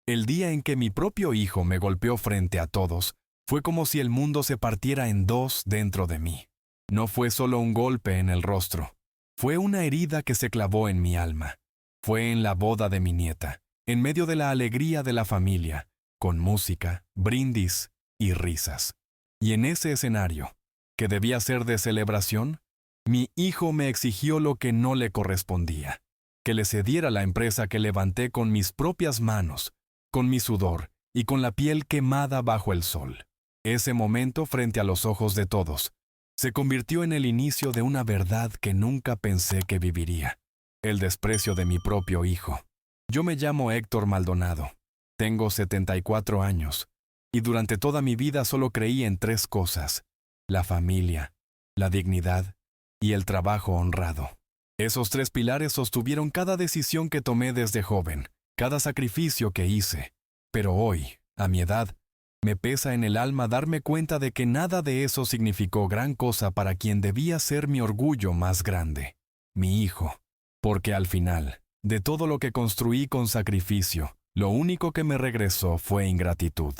El día en que mi propio hijo me golpeó frente a todos, fue como si el mundo se partiera en dos dentro de mí. No fue solo un golpe en el rostro, fue una herida que se clavó en mi alma. Fue en la boda de mi nieta, en medio de la alegría de la familia, con música, brindis y risas. Y en ese escenario, que debía ser de celebración, mi hijo me exigió lo que no le correspondía, que le cediera la empresa que levanté con mis propias manos, con mi sudor y con la piel quemada bajo el sol. Ese momento, frente a los ojos de todos, se convirtió en el inicio de una verdad que nunca pensé que viviría: el desprecio de mi propio hijo. Yo me llamo Héctor Maldonado, tengo 74 años, y durante toda mi vida solo creí en tres cosas: la familia, la dignidad y el trabajo honrado. Esos tres pilares sostuvieron cada decisión que tomé desde joven, cada sacrificio que hice. Pero hoy, a mi edad, me pesa en el alma darme cuenta de que nada de eso significó gran cosa para quien debía ser mi orgullo más grande, mi hijo. Porque al final, de todo lo que construí con sacrificio, lo único que me regresó fue ingratitud.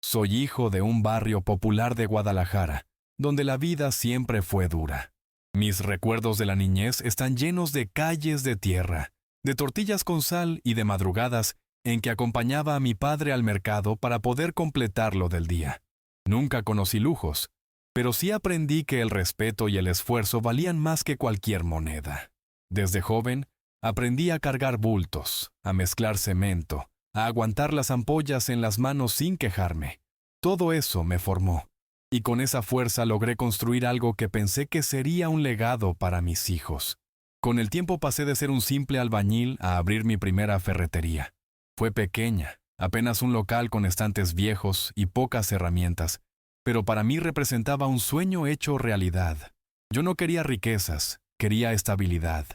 Soy hijo de un barrio popular de Guadalajara, donde la vida siempre fue dura. Mis recuerdos de la niñez están llenos de calles de tierra, de tortillas con sal y de madrugadas en que acompañaba a mi padre al mercado para poder completar lo del día. Nunca conocí lujos, pero sí aprendí que el respeto y el esfuerzo valían más que cualquier moneda. Desde joven, aprendí a cargar bultos, a mezclar cemento, a aguantar las ampollas en las manos sin quejarme. Todo eso me formó, y con esa fuerza logré construir algo que pensé que sería un legado para mis hijos. Con el tiempo pasé de ser un simple albañil a abrir mi primera ferretería. Fue pequeña, apenas un local con estantes viejos y pocas herramientas, pero para mí representaba un sueño hecho realidad. Yo no quería riquezas, quería estabilidad.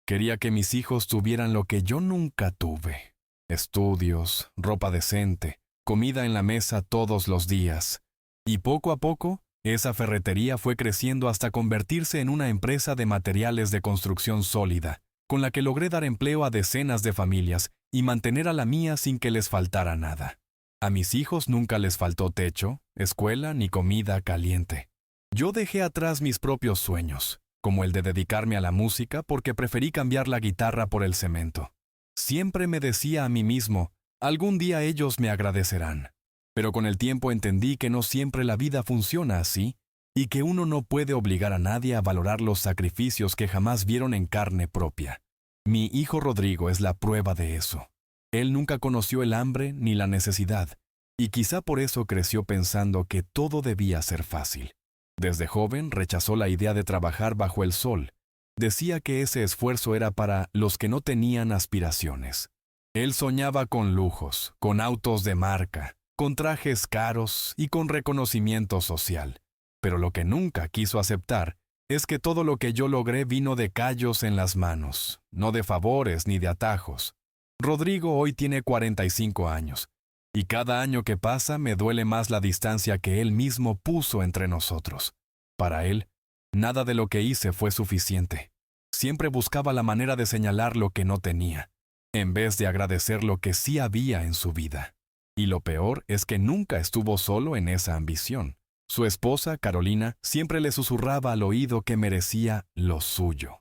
Quería que mis hijos tuvieran lo que yo nunca tuve: estudios, ropa decente, comida en la mesa todos los días. Y poco a poco, esa ferretería fue creciendo hasta convertirse en una empresa de materiales de construcción sólida, con la que logré dar empleo a decenas de familias y mantener a la mía sin que les faltara nada. A mis hijos nunca les faltó techo, escuela ni comida caliente. Yo dejé atrás mis propios sueños, como el de dedicarme a la música, porque preferí cambiar la guitarra por el cemento. Siempre me decía a mí mismo, algún día ellos me agradecerán. Pero con el tiempo entendí que no siempre la vida funciona así, y que uno no puede obligar a nadie a valorar los sacrificios que jamás vieron en carne propia. Mi hijo Rodrigo es la prueba de eso. Él nunca conoció el hambre ni la necesidad, y quizá por eso creció pensando que todo debía ser fácil. Desde joven rechazó la idea de trabajar bajo el sol. Decía que ese esfuerzo era para los que no tenían aspiraciones. Él soñaba con lujos, con autos de marca, con trajes caros y con reconocimiento social. Pero lo que nunca quiso aceptar es que todo lo que yo logré vino de callos en las manos, no de favores ni de atajos. Rodrigo hoy tiene 45 años, y cada año que pasa me duele más la distancia que él mismo puso entre nosotros. Para él, nada de lo que hice fue suficiente. Siempre buscaba la manera de señalar lo que no tenía, en vez de agradecer lo que sí había en su vida. Y lo peor es que nunca estuvo solo en esa ambición. Su esposa, Carolina, siempre le susurraba al oído que merecía lo suyo,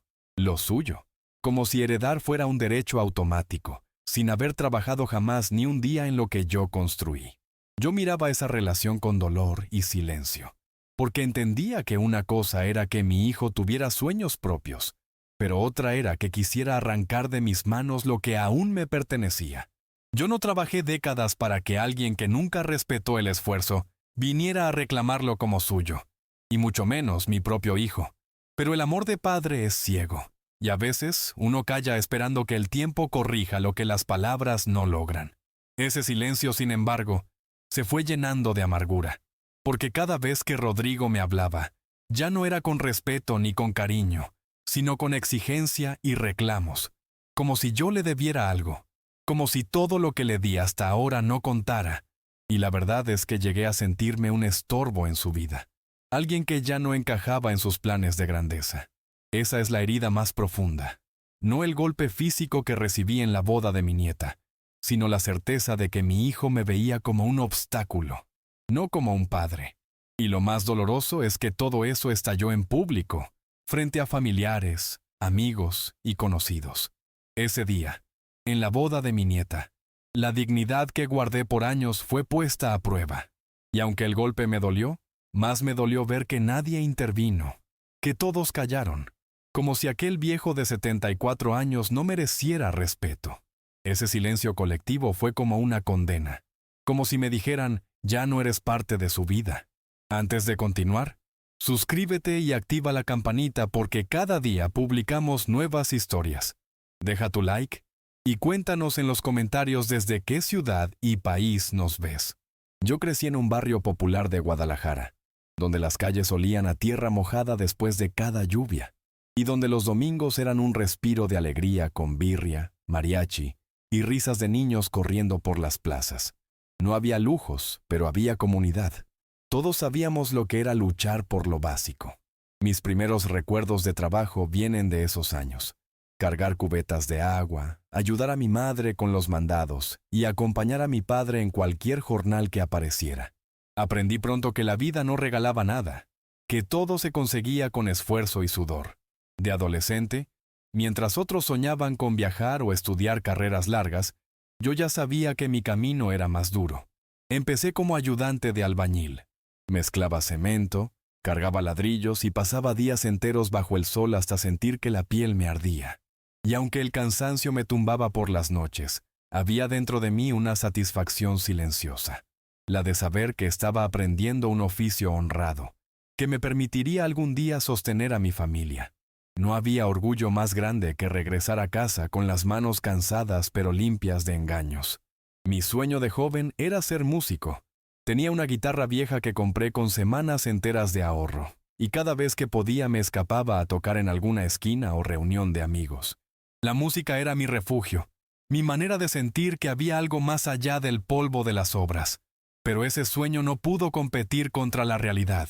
como si heredar fuera un derecho automático, sin haber trabajado jamás ni un día en lo que yo construí. Yo miraba esa relación con dolor y silencio, porque entendía que una cosa era que mi hijo tuviera sueños propios, pero otra era que quisiera arrancar de mis manos lo que aún me pertenecía. Yo no trabajé décadas para que alguien que nunca respetó el esfuerzo viniera a reclamarlo como suyo, y mucho menos mi propio hijo. Pero el amor de padre es ciego, y a veces uno calla esperando que el tiempo corrija lo que las palabras no logran. Ese silencio, sin embargo, se fue llenando de amargura, porque cada vez que Rodrigo me hablaba, ya no era con respeto ni con cariño, sino con exigencia y reclamos, como si yo le debiera algo, como si todo lo que le di hasta ahora no contara. Y la verdad es que llegué a sentirme un estorbo en su vida, alguien que ya no encajaba en sus planes de grandeza. Esa es la herida más profunda, no el golpe físico que recibí en la boda de mi nieta, sino la certeza de que mi hijo me veía como un obstáculo, no como un padre. Y lo más doloroso es que todo eso estalló en público, frente a familiares, amigos y conocidos. Ese día, en la boda de mi nieta, la dignidad que guardé por años fue puesta a prueba. Y aunque el golpe me dolió, más me dolió ver que nadie intervino, que todos callaron, como si aquel viejo de 74 años no mereciera respeto. Ese silencio colectivo fue como una condena, como si me dijeran, ya no eres parte de su vida. Antes de continuar, suscríbete y activa la campanita porque cada día publicamos nuevas historias. Deja tu like y cuéntanos en los comentarios desde qué ciudad y país nos ves. Yo crecí en un barrio popular de Guadalajara, donde las calles olían a tierra mojada después de cada lluvia, y donde los domingos eran un respiro de alegría con birria, mariachi y risas de niños corriendo por las plazas. No había lujos, pero había comunidad. Todos sabíamos lo que era luchar por lo básico. Mis primeros recuerdos de trabajo vienen de esos años. Cargar cubetas de agua, ayudar a mi madre con los mandados y acompañar a mi padre en cualquier jornal que apareciera. Aprendí pronto que la vida no regalaba nada, que todo se conseguía con esfuerzo y sudor. De adolescente, mientras otros soñaban con viajar o estudiar carreras largas, yo ya sabía que mi camino era más duro. Empecé como ayudante de albañil. Mezclaba cemento, cargaba ladrillos y pasaba días enteros bajo el sol hasta sentir que la piel me ardía. Y aunque el cansancio me tumbaba por las noches, había dentro de mí una satisfacción silenciosa, la de saber que estaba aprendiendo un oficio honrado, que me permitiría algún día sostener a mi familia. No había orgullo más grande que regresar a casa con las manos cansadas pero limpias de engaños. Mi sueño de joven era ser músico. Tenía una guitarra vieja que compré con semanas enteras de ahorro, y cada vez que podía me escapaba a tocar en alguna esquina o reunión de amigos. La música era mi refugio, mi manera de sentir que había algo más allá del polvo de las obras. Pero ese sueño no pudo competir contra la realidad.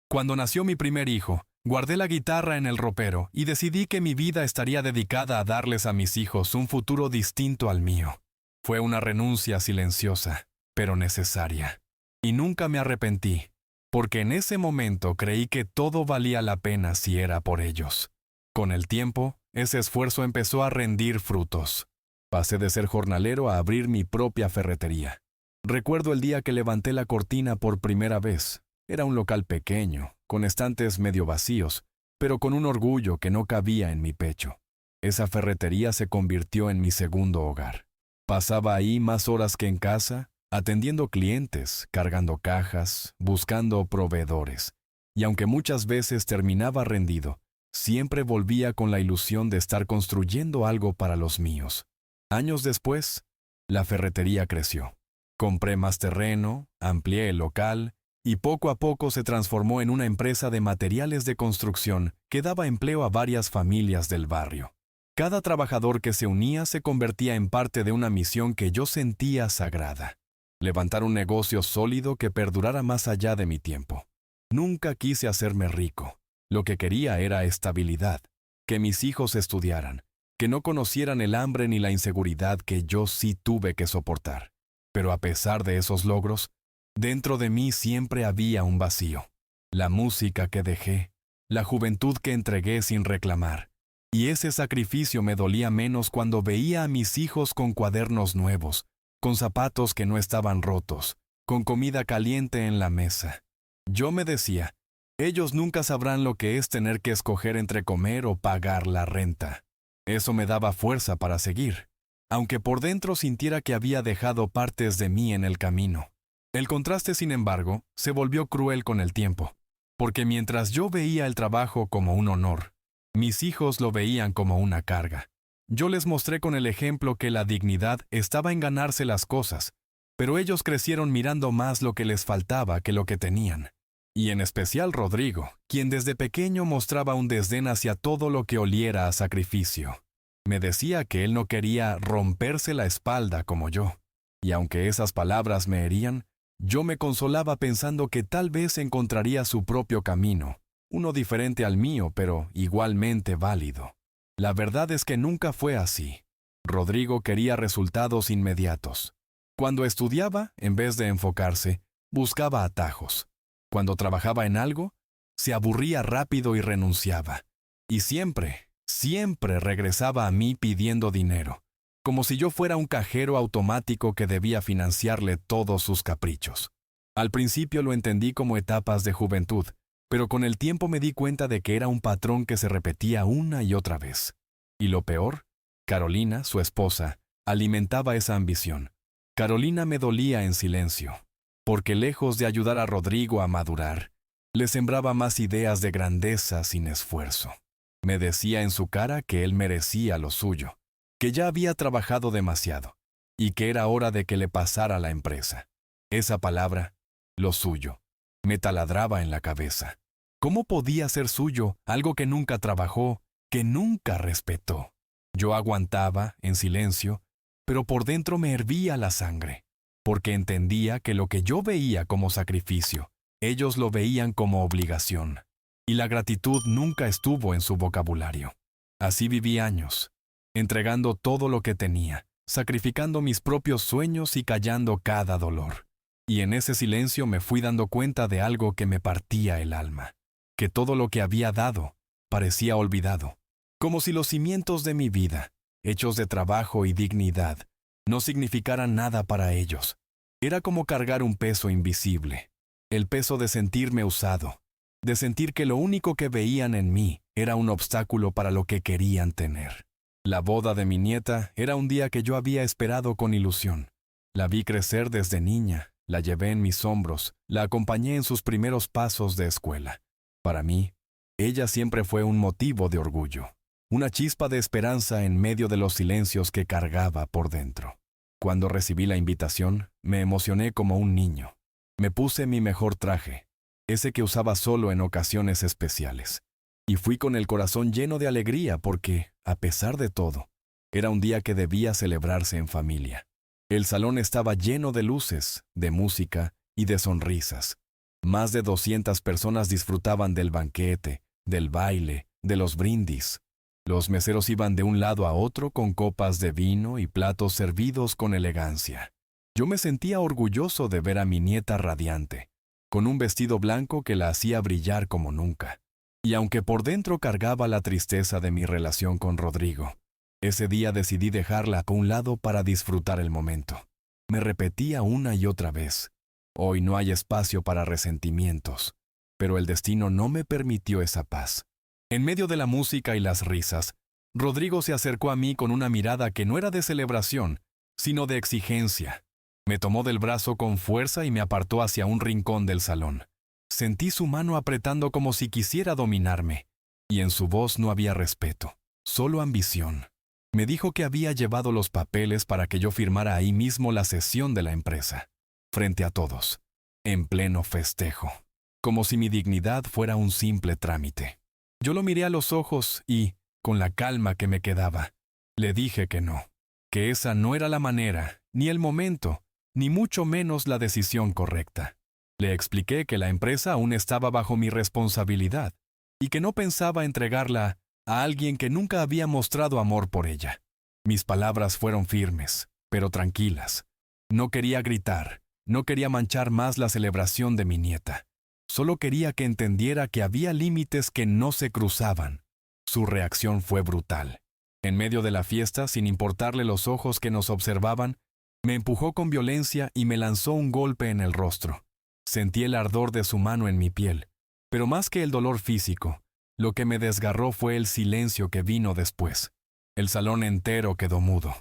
Cuando nació mi primer hijo, guardé la guitarra en el ropero y decidí que mi vida estaría dedicada a darles a mis hijos un futuro distinto al mío. Fue una renuncia silenciosa, pero necesaria. Y nunca me arrepentí, porque en ese momento creí que todo valía la pena si era por ellos. Con el tiempo, ese esfuerzo empezó a rendir frutos. Pasé de ser jornalero a abrir mi propia ferretería. Recuerdo el día que levanté la cortina por primera vez. Era un local pequeño, con estantes medio vacíos, pero con un orgullo que no cabía en mi pecho. Esa ferretería se convirtió en mi segundo hogar. Pasaba ahí más horas que en casa, atendiendo clientes, cargando cajas, buscando proveedores. Y aunque muchas veces terminaba rendido, siempre volvía con la ilusión de estar construyendo algo para los míos. Años después, la ferretería creció. Compré más terreno, amplié el local, y poco a poco se transformó en una empresa de materiales de construcción que daba empleo a varias familias del barrio. Cada trabajador que se unía se convertía en parte de una misión que yo sentía sagrada. Levantar un negocio sólido que perdurara más allá de mi tiempo. Nunca quise hacerme rico. Lo que quería era estabilidad, que mis hijos estudiaran, que no conocieran el hambre ni la inseguridad que yo sí tuve que soportar. Pero a pesar de esos logros, dentro de mí siempre había un vacío. La música que dejé, la juventud que entregué sin reclamar. Y ese sacrificio me dolía menos cuando veía a mis hijos con cuadernos nuevos, con zapatos que no estaban rotos, con comida caliente en la mesa. Yo me decía, ellos nunca sabrán lo que es tener que escoger entre comer o pagar la renta. Eso me daba fuerza para seguir, aunque por dentro sintiera que había dejado partes de mí en el camino. El contraste, sin embargo, se volvió cruel con el tiempo, porque mientras yo veía el trabajo como un honor, mis hijos lo veían como una carga. Yo les mostré con el ejemplo que la dignidad estaba en ganarse las cosas, pero ellos crecieron mirando más lo que les faltaba que lo que tenían. Y en especial Rodrigo, quien desde pequeño mostraba un desdén hacia todo lo que oliera a sacrificio. Me decía que él no quería romperse la espalda como yo, y aunque esas palabras me herían, yo me consolaba pensando que tal vez encontraría su propio camino, uno diferente al mío, pero igualmente válido. La verdad es que nunca fue así. Rodrigo quería resultados inmediatos. Cuando estudiaba, en vez de enfocarse, buscaba atajos. Cuando trabajaba en algo, se aburría rápido y renunciaba. Y siempre, siempre regresaba a mí pidiendo dinero, como si yo fuera un cajero automático que debía financiarle todos sus caprichos. Al principio lo entendí como etapas de juventud, pero con el tiempo me di cuenta de que era un patrón que se repetía una y otra vez. Y lo peor, Carolina, su esposa, alimentaba esa ambición. Carolina me dolía en silencio, porque lejos de ayudar a Rodrigo a madurar, le sembraba más ideas de grandeza sin esfuerzo. Me decía en su cara que él merecía lo suyo, que ya había trabajado demasiado, y que era hora de que le pasara la empresa. Esa palabra, lo suyo, me taladraba en la cabeza. ¿Cómo podía ser suyo algo que nunca trabajó, que nunca respetó? Yo aguantaba, en silencio, pero por dentro me hervía la sangre, porque entendía que lo que yo veía como sacrificio, ellos lo veían como obligación, y la gratitud nunca estuvo en su vocabulario. Así viví años, entregando todo lo que tenía, sacrificando mis propios sueños y callando cada dolor. Y en ese silencio me fui dando cuenta de algo que me partía el alma, que todo lo que había dado parecía olvidado, como si los cimientos de mi vida, hechos de trabajo y dignidad, no significaran nada para ellos. Era como cargar un peso invisible, el peso de sentirme usado, de sentir que lo único que veían en mí era un obstáculo para lo que querían tener. La boda de mi nieta era un día que yo había esperado con ilusión. La vi crecer desde niña, la llevé en mis hombros, la acompañé en sus primeros pasos de escuela. Para mí, ella siempre fue un motivo de orgullo, una chispa de esperanza en medio de los silencios que cargaba por dentro. Cuando recibí la invitación, me emocioné como un niño. Me puse mi mejor traje, ese que usaba solo en ocasiones especiales, y fui con el corazón lleno de alegría porque, a pesar de todo, era un día que debía celebrarse en familia. El salón estaba lleno de luces, de música y de sonrisas. Más de 200 personas disfrutaban del banquete, del baile, de los brindis. Los meseros iban de un lado a otro con copas de vino y platos servidos con elegancia. Yo me sentía orgulloso de ver a mi nieta radiante, con un vestido blanco que la hacía brillar como nunca. Y aunque por dentro cargaba la tristeza de mi relación con Rodrigo, ese día decidí dejarla a un lado para disfrutar el momento. Me repetía una y otra vez: hoy no hay espacio para resentimientos, pero el destino no me permitió esa paz. En medio de la música y las risas, Rodrigo se acercó a mí con una mirada que no era de celebración, sino de exigencia. Me tomó del brazo con fuerza y me apartó hacia un rincón del salón. Sentí su mano apretando como si quisiera dominarme, y en su voz no había respeto, solo ambición. Me dijo que había llevado los papeles para que yo firmara ahí mismo la cesión de la empresa, frente a todos, en pleno festejo, como si mi dignidad fuera un simple trámite. Yo lo miré a los ojos y, con la calma que me quedaba, le dije que no, que esa no era la manera, ni el momento, ni mucho menos la decisión correcta. Le expliqué que la empresa aún estaba bajo mi responsabilidad y que no pensaba entregarla a alguien que nunca había mostrado amor por ella. Mis palabras fueron firmes, pero tranquilas. No quería gritar, no quería manchar más la celebración de mi nieta. Solo quería que entendiera que había límites que no se cruzaban. Su reacción fue brutal. En medio de la fiesta, sin importarle los ojos que nos observaban, me empujó con violencia y me lanzó un golpe en el rostro. Sentí el ardor de su mano en mi piel, pero más que el dolor físico, lo que me desgarró fue el silencio que vino después. El salón entero quedó mudo.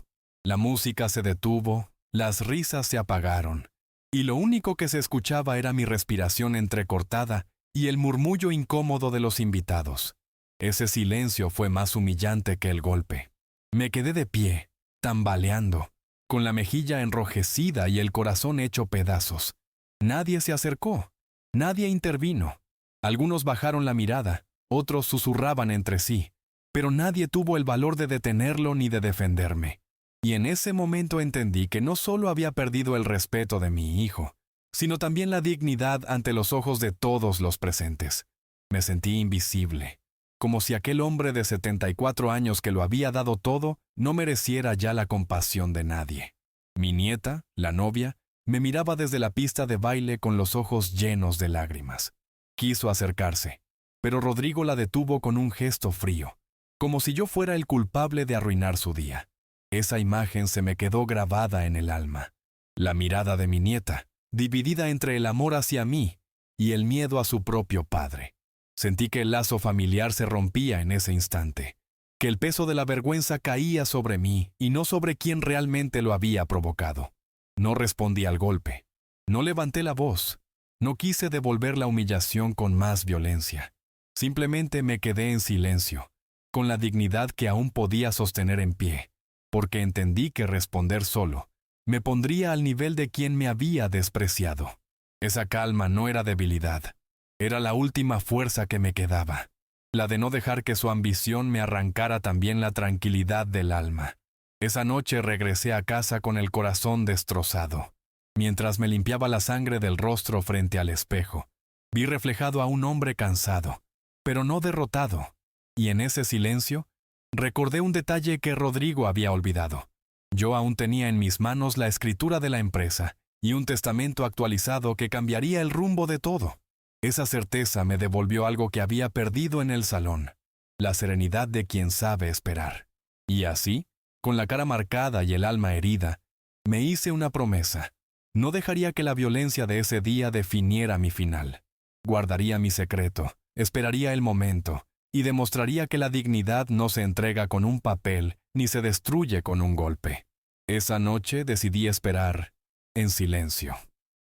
La música se detuvo, las risas se apagaron, y lo único que se escuchaba era mi respiración entrecortada y el murmullo incómodo de los invitados. Ese silencio fue más humillante que el golpe. Me quedé de pie, tambaleando, con la mejilla enrojecida y el corazón hecho pedazos. Nadie se acercó, nadie intervino. Algunos bajaron la mirada, otros susurraban entre sí, pero nadie tuvo el valor de detenerlo ni de defenderme. Y en ese momento entendí que no solo había perdido el respeto de mi hijo, sino también la dignidad ante los ojos de todos los presentes. Me sentí invisible, como si aquel hombre de 74 años que lo había dado todo no mereciera ya la compasión de nadie. Mi nieta, la novia, me miraba desde la pista de baile con los ojos llenos de lágrimas. Quiso acercarse, pero Rodrigo la detuvo con un gesto frío, como si yo fuera el culpable de arruinar su día. Esa imagen se me quedó grabada en el alma. La mirada de mi nieta, dividida entre el amor hacia mí y el miedo a su propio padre. Sentí que el lazo familiar se rompía en ese instante, que el peso de la vergüenza caía sobre mí y no sobre quien realmente lo había provocado. No respondí al golpe, no levanté la voz, no quise devolver la humillación con más violencia. Simplemente me quedé en silencio, con la dignidad que aún podía sostener en pie, porque entendí que responder solo me pondría al nivel de quien me había despreciado. Esa calma no era debilidad, era la última fuerza que me quedaba, la de no dejar que su ambición me arrancara también la tranquilidad del alma. Esa noche regresé a casa con el corazón destrozado. Mientras me limpiaba la sangre del rostro frente al espejo, vi reflejado a un hombre cansado, pero no derrotado, y en ese silencio recordé un detalle que Rodrigo había olvidado. Yo aún tenía en mis manos la escritura de la empresa y un testamento actualizado que cambiaría el rumbo de todo. Esa certeza me devolvió algo que había perdido en el salón, la serenidad de quien sabe esperar. Y así, con la cara marcada y el alma herida, me hice una promesa. No dejaría que la violencia de ese día definiera mi final. Guardaría mi secreto, esperaría el momento, y demostraría que la dignidad no se entrega con un papel ni se destruye con un golpe. Esa noche decidí esperar, en silencio.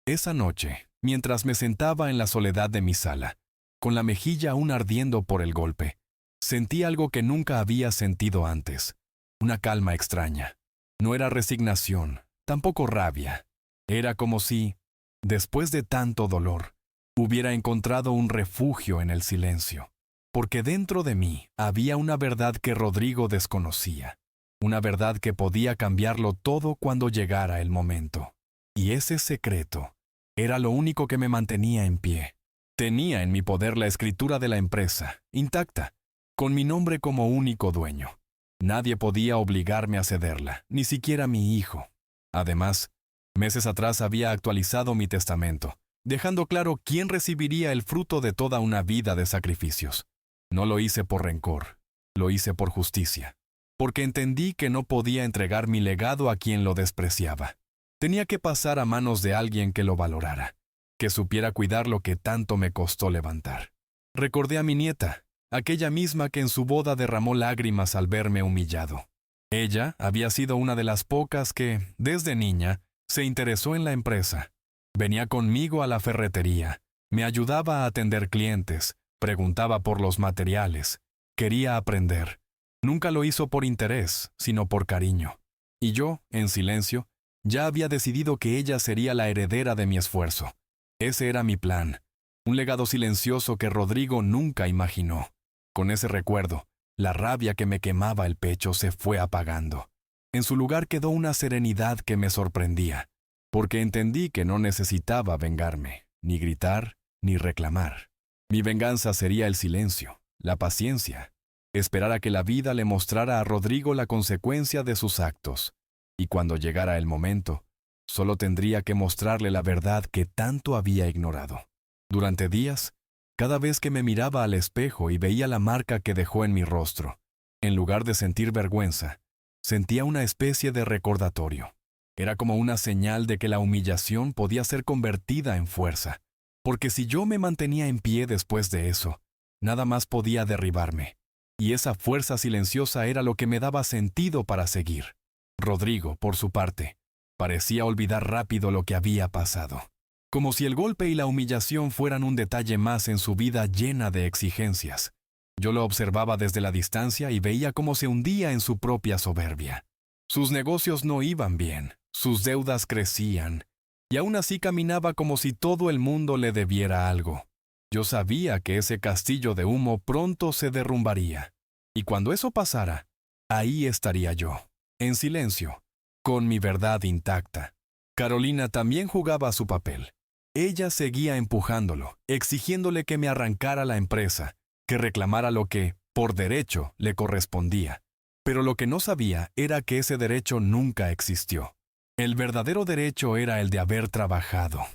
Esa noche, mientras me sentaba en la soledad de mi sala, con la mejilla aún ardiendo por el golpe, sentí algo que nunca había sentido antes. Una calma extraña. No era resignación, tampoco rabia. Era como si, después de tanto dolor, hubiera encontrado un refugio en el silencio. Porque dentro de mí había una verdad que Rodrigo desconocía. Una verdad que podía cambiarlo todo cuando llegara el momento. Y ese secreto era lo único que me mantenía en pie. Tenía en mi poder la escritura de la empresa, intacta, con mi nombre como único dueño. Nadie podía obligarme a cederla, ni siquiera mi hijo. Además, meses atrás había actualizado mi testamento, dejando claro quién recibiría el fruto de toda una vida de sacrificios. No lo hice por rencor, lo hice por justicia, porque entendí que no podía entregar mi legado a quien lo despreciaba. Tenía que pasar a manos de alguien que lo valorara, que supiera cuidar lo que tanto me costó levantar. Recordé a mi nieta, aquella misma que en su boda derramó lágrimas al verme humillado. Ella había sido una de las pocas que, desde niña, se interesó en la empresa. Venía conmigo a la ferretería, me ayudaba a atender clientes, preguntaba por los materiales, quería aprender. Nunca lo hizo por interés, sino por cariño. Y yo, en silencio, ya había decidido que ella sería la heredera de mi esfuerzo. Ese era mi plan, un legado silencioso que Rodrigo nunca imaginó. Con ese recuerdo, la rabia que me quemaba el pecho se fue apagando. En su lugar quedó una serenidad que me sorprendía, porque entendí que no necesitaba vengarme, ni gritar, ni reclamar. Mi venganza sería el silencio, la paciencia, esperar a que la vida le mostrara a Rodrigo la consecuencia de sus actos, y cuando llegara el momento, solo tendría que mostrarle la verdad que tanto había ignorado. Durante días, cada vez que me miraba al espejo y veía la marca que dejó en mi rostro, en lugar de sentir vergüenza, sentía una especie de recordatorio. Era como una señal de que la humillación podía ser convertida en fuerza, porque si yo me mantenía en pie después de eso, nada más podía derribarme, y esa fuerza silenciosa era lo que me daba sentido para seguir. Rodrigo, por su parte, parecía olvidar rápido lo que había pasado, como si el golpe y la humillación fueran un detalle más en su vida llena de exigencias. Yo lo observaba desde la distancia y veía cómo se hundía en su propia soberbia. Sus negocios no iban bien, sus deudas crecían, y aún así caminaba como si todo el mundo le debiera algo. Yo sabía que ese castillo de humo pronto se derrumbaría, y cuando eso pasara, ahí estaría yo, en silencio, con mi verdad intacta. Carolina también jugaba su papel. Ella seguía empujándolo, exigiéndole que me arrancara la empresa, que reclamara lo que, Por derecho le correspondía. Pero lo que no sabía era que ese derecho nunca existió. El verdadero derecho era el de haber trabajado,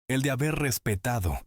el de haber respetado,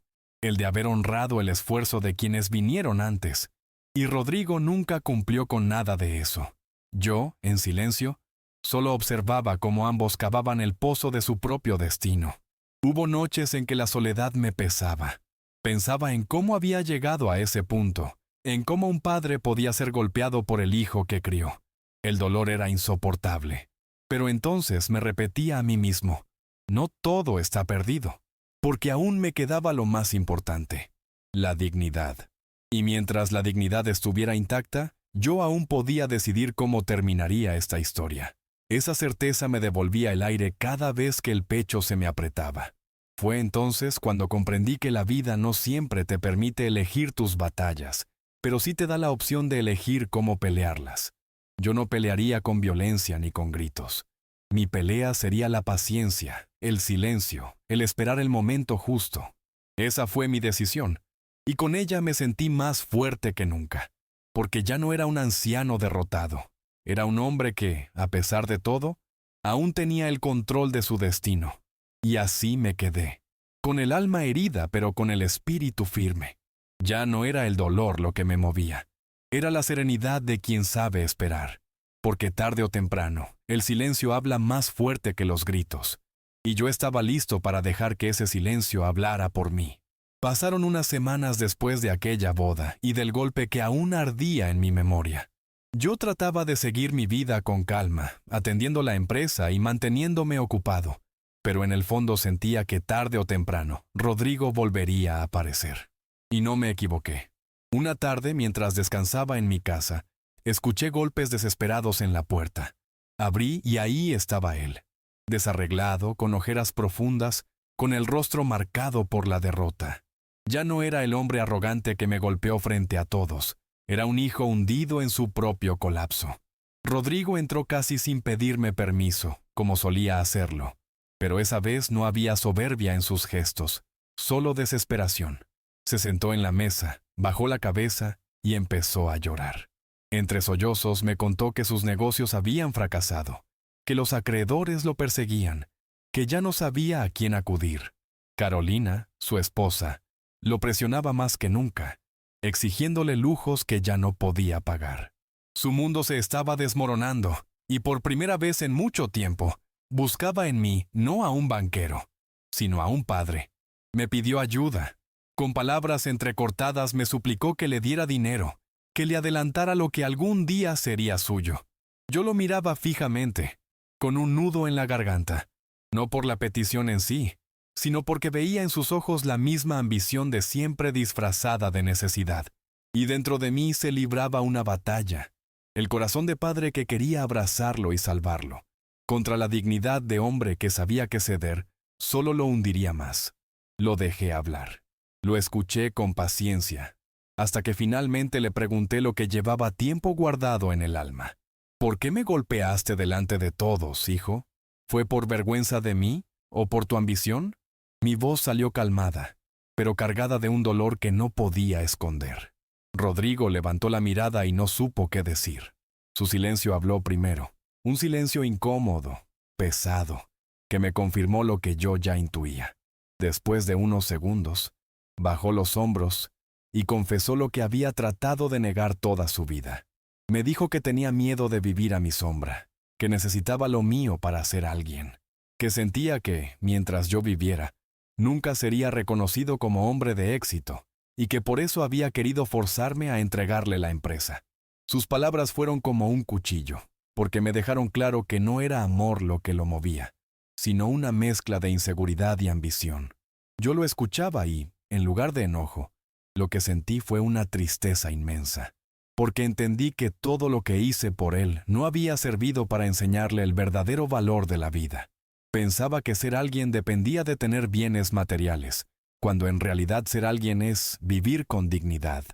el de haber honrado el esfuerzo de quienes vinieron antes. Y Rodrigo nunca cumplió con nada de eso. Yo, en silencio, solo observaba cómo ambos cavaban el pozo de su propio destino. Hubo noches en que la soledad me pesaba. Pensaba en cómo había llegado a ese punto, en cómo un padre podía ser golpeado por el hijo que crió. El dolor era insoportable. Pero entonces me repetía a mí mismo, no todo está perdido, porque aún me quedaba lo más importante, la dignidad. Y mientras la dignidad estuviera intacta, yo aún podía decidir cómo terminaría esta historia. Esa certeza me devolvía el aire cada vez que el pecho se me apretaba. Fue entonces cuando comprendí que la vida no siempre te permite elegir tus batallas, pero sí te da la opción de elegir cómo pelearlas. Yo no pelearía con violencia ni con gritos. Mi pelea sería la paciencia, el silencio, el esperar el momento justo. Esa fue mi decisión, y con ella me sentí más fuerte que nunca, porque ya no era un anciano derrotado. Era un hombre que, a pesar de todo, aún tenía el control de su destino. Y así me quedé, con el alma herida pero con el espíritu firme. Ya no era el dolor lo que me movía, era la serenidad de quien sabe esperar. Porque tarde o temprano, el silencio habla más fuerte que los gritos. Y yo estaba listo para dejar que ese silencio hablara por mí. Pasaron unas semanas después de aquella boda y del golpe que aún ardía en mi memoria. Yo trataba de seguir mi vida con calma, atendiendo la empresa y manteniéndome ocupado. Pero en el fondo sentía que tarde o temprano, Rodrigo volvería a aparecer. Y no me equivoqué. Una tarde, mientras descansaba en mi casa, escuché golpes desesperados en la puerta. Abrí y ahí estaba él, desarreglado, con ojeras profundas, con el rostro marcado por la derrota. Ya no era el hombre arrogante que me golpeó frente a todos, era un hijo hundido en su propio colapso. Rodrigo entró casi sin pedirme permiso, como solía hacerlo, pero esa vez no había soberbia en sus gestos, solo desesperación. Se sentó en la mesa, bajó la cabeza y empezó a llorar. Entre sollozos me contó que sus negocios habían fracasado, que los acreedores lo perseguían, que ya no sabía a quién acudir. Carolina, su esposa, lo presionaba más que nunca, exigiéndole lujos que ya no podía pagar. Su mundo se estaba desmoronando, y por primera vez en mucho tiempo, buscaba en mí no a un banquero, sino a un padre. Me pidió ayuda. Con palabras entrecortadas me suplicó que le diera dinero, que le adelantara lo que algún día sería suyo. Yo lo miraba fijamente, con un nudo en la garganta, no por la petición en sí, sino porque veía en sus ojos la misma ambición de siempre disfrazada de necesidad. Y dentro de mí se libraba una batalla, el corazón de padre que quería abrazarlo y salvarlo, contra la dignidad de hombre que sabía que ceder solo lo hundiría más. Lo dejé hablar. Lo escuché con paciencia, hasta que finalmente le pregunté lo que llevaba tiempo guardado en el alma. ¿Por qué me golpeaste delante de todos, hijo? ¿Fue por vergüenza de mí o por tu ambición? Mi voz salió calmada, pero cargada de un dolor que no podía esconder. Rodrigo levantó la mirada y no supo qué decir. Su silencio habló primero, un silencio incómodo, pesado, que me confirmó lo que yo ya intuía. Después de unos segundos, bajó los hombros y confesó lo que había tratado de negar toda su vida. Me dijo que tenía miedo de vivir a mi sombra, que necesitaba lo mío para ser alguien, que sentía que, mientras yo viviera, nunca sería reconocido como hombre de éxito, y que por eso había querido forzarme a entregarle la empresa. Sus palabras fueron como un cuchillo, porque me dejaron claro que no era amor lo que lo movía, sino una mezcla de inseguridad y ambición. Yo lo escuchaba y, en lugar de enojo, lo que sentí fue una tristeza inmensa, porque entendí que todo lo que hice por él no había servido para enseñarle el verdadero valor de la vida. Pensaba que ser alguien dependía de tener bienes materiales, cuando en realidad ser alguien es vivir con dignidad,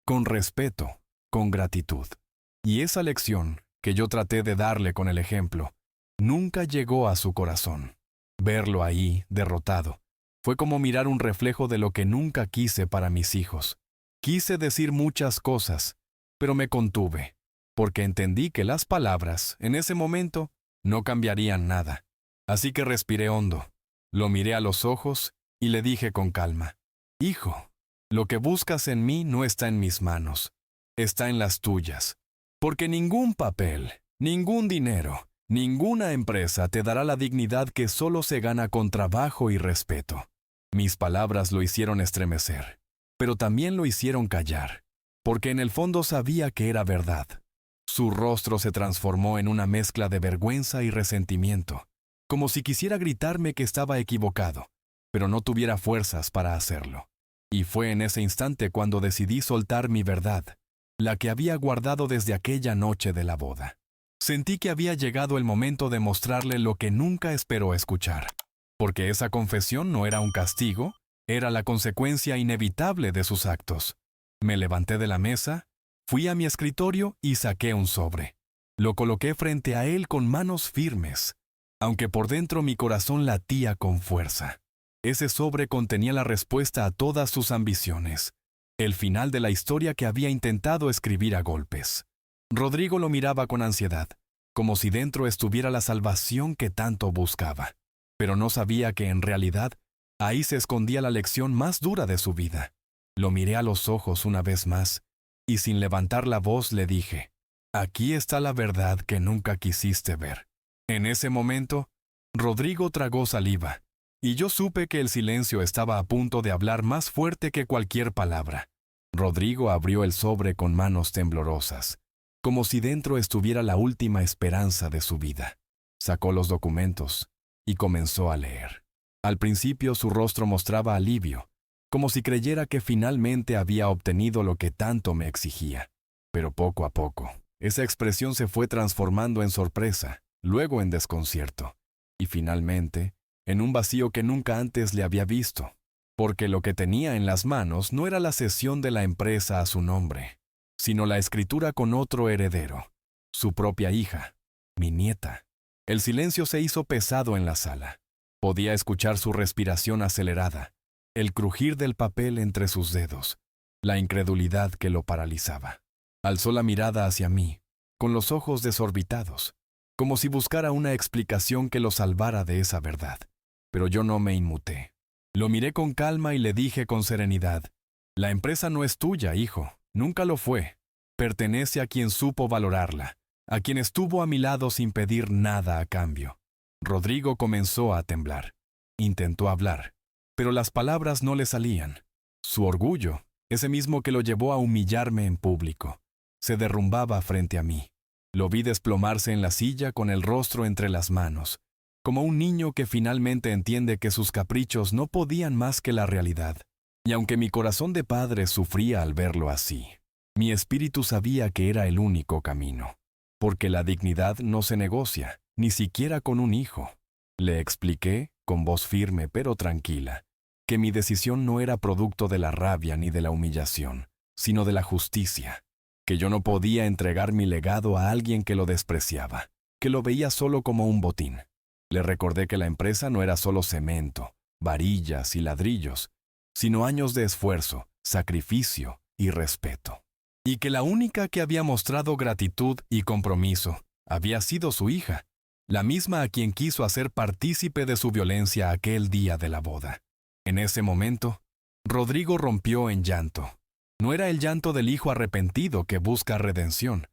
con respeto, con gratitud. Y esa lección, que yo traté de darle con el ejemplo, nunca llegó a su corazón. Verlo ahí, derrotado, fue como mirar un reflejo de lo que nunca quise para mis hijos. Quise decir muchas cosas, pero me contuve, porque entendí que las palabras, en ese momento, no cambiarían nada. Así que respiré hondo, lo miré a los ojos y le dije con calma: Hijo, lo que buscas en mí no está en mis manos, está en las tuyas, porque ningún papel, ningún dinero, ninguna empresa te dará la dignidad que solo se gana con trabajo y respeto. Mis palabras lo hicieron estremecer, pero también lo hicieron callar, porque en el fondo sabía que era verdad. Su rostro se transformó en una mezcla de vergüenza y resentimiento, como si quisiera gritarme que estaba equivocado, pero no tuviera fuerzas para hacerlo. Y fue en ese instante cuando decidí soltar mi verdad, la que había guardado desde aquella noche de la boda. Sentí que había llegado el momento de mostrarle lo que nunca esperó escuchar, porque esa confesión no era un castigo, era la consecuencia inevitable de sus actos. Me levanté de la mesa, fui a mi escritorio y saqué un sobre. Lo coloqué frente a él con manos firmes, aunque por dentro mi corazón latía con fuerza. Ese sobre contenía la respuesta a todas sus ambiciones, el final de la historia que había intentado escribir a golpes. Rodrigo lo miraba con ansiedad, como si dentro estuviera la salvación que tanto buscaba. Pero no sabía que en realidad ahí se escondía la lección más dura de su vida. Lo miré a los ojos una vez más, y sin levantar la voz le dije: Aquí está la verdad que nunca quisiste ver. En ese momento, Rodrigo tragó saliva, y yo supe que el silencio estaba a punto de hablar más fuerte que cualquier palabra. Rodrigo abrió el sobre con manos temblorosas, como si dentro estuviera la última esperanza de su vida. Sacó los documentos y comenzó a leer. Al principio su rostro mostraba alivio, como si creyera que finalmente había obtenido lo que tanto me exigía. Pero poco a poco, esa expresión se fue transformando en sorpresa, luego en desconcierto, y finalmente, en un vacío que nunca antes le había visto, porque lo que tenía en las manos no era la cesión de la empresa a su nombre, sino la escritura con otro heredero, su propia hija, mi nieta. El silencio se hizo pesado en la sala. Podía escuchar su respiración acelerada, el crujir del papel entre sus dedos, la incredulidad que lo paralizaba. Alzó la mirada hacia mí, con los ojos desorbitados, como si buscara una explicación que lo salvara de esa verdad. Pero yo no me inmuté. Lo miré con calma y le dije con serenidad: La empresa no es tuya, hijo, nunca lo fue. Pertenece a quien supo valorarla, a quien estuvo a mi lado sin pedir nada a cambio. Rodrigo comenzó a temblar. Intentó hablar, pero las palabras no le salían. Su orgullo, ese mismo que lo llevó a humillarme en público, se derrumbaba frente a mí. Lo vi desplomarse en la silla con el rostro entre las manos, como un niño que finalmente entiende que sus caprichos no podían más que la realidad. Y aunque mi corazón de padre sufría al verlo así, mi espíritu sabía que era el único camino, porque la dignidad no se negocia, ni siquiera con un hijo. Le expliqué, con voz firme pero tranquila, que mi decisión no era producto de la rabia ni de la humillación, sino de la justicia, que yo no podía entregar mi legado a alguien que lo despreciaba, que lo veía solo como un botín. Le recordé que la empresa no era solo cemento, varillas y ladrillos, sino años de esfuerzo, sacrificio y respeto. Y que la única que había mostrado gratitud y compromiso había sido su hija, la misma a quien quiso hacer partícipe de su violencia aquel día de la boda. En ese momento, Rodrigo rompió en llanto. No era el llanto del hijo arrepentido que busca redención,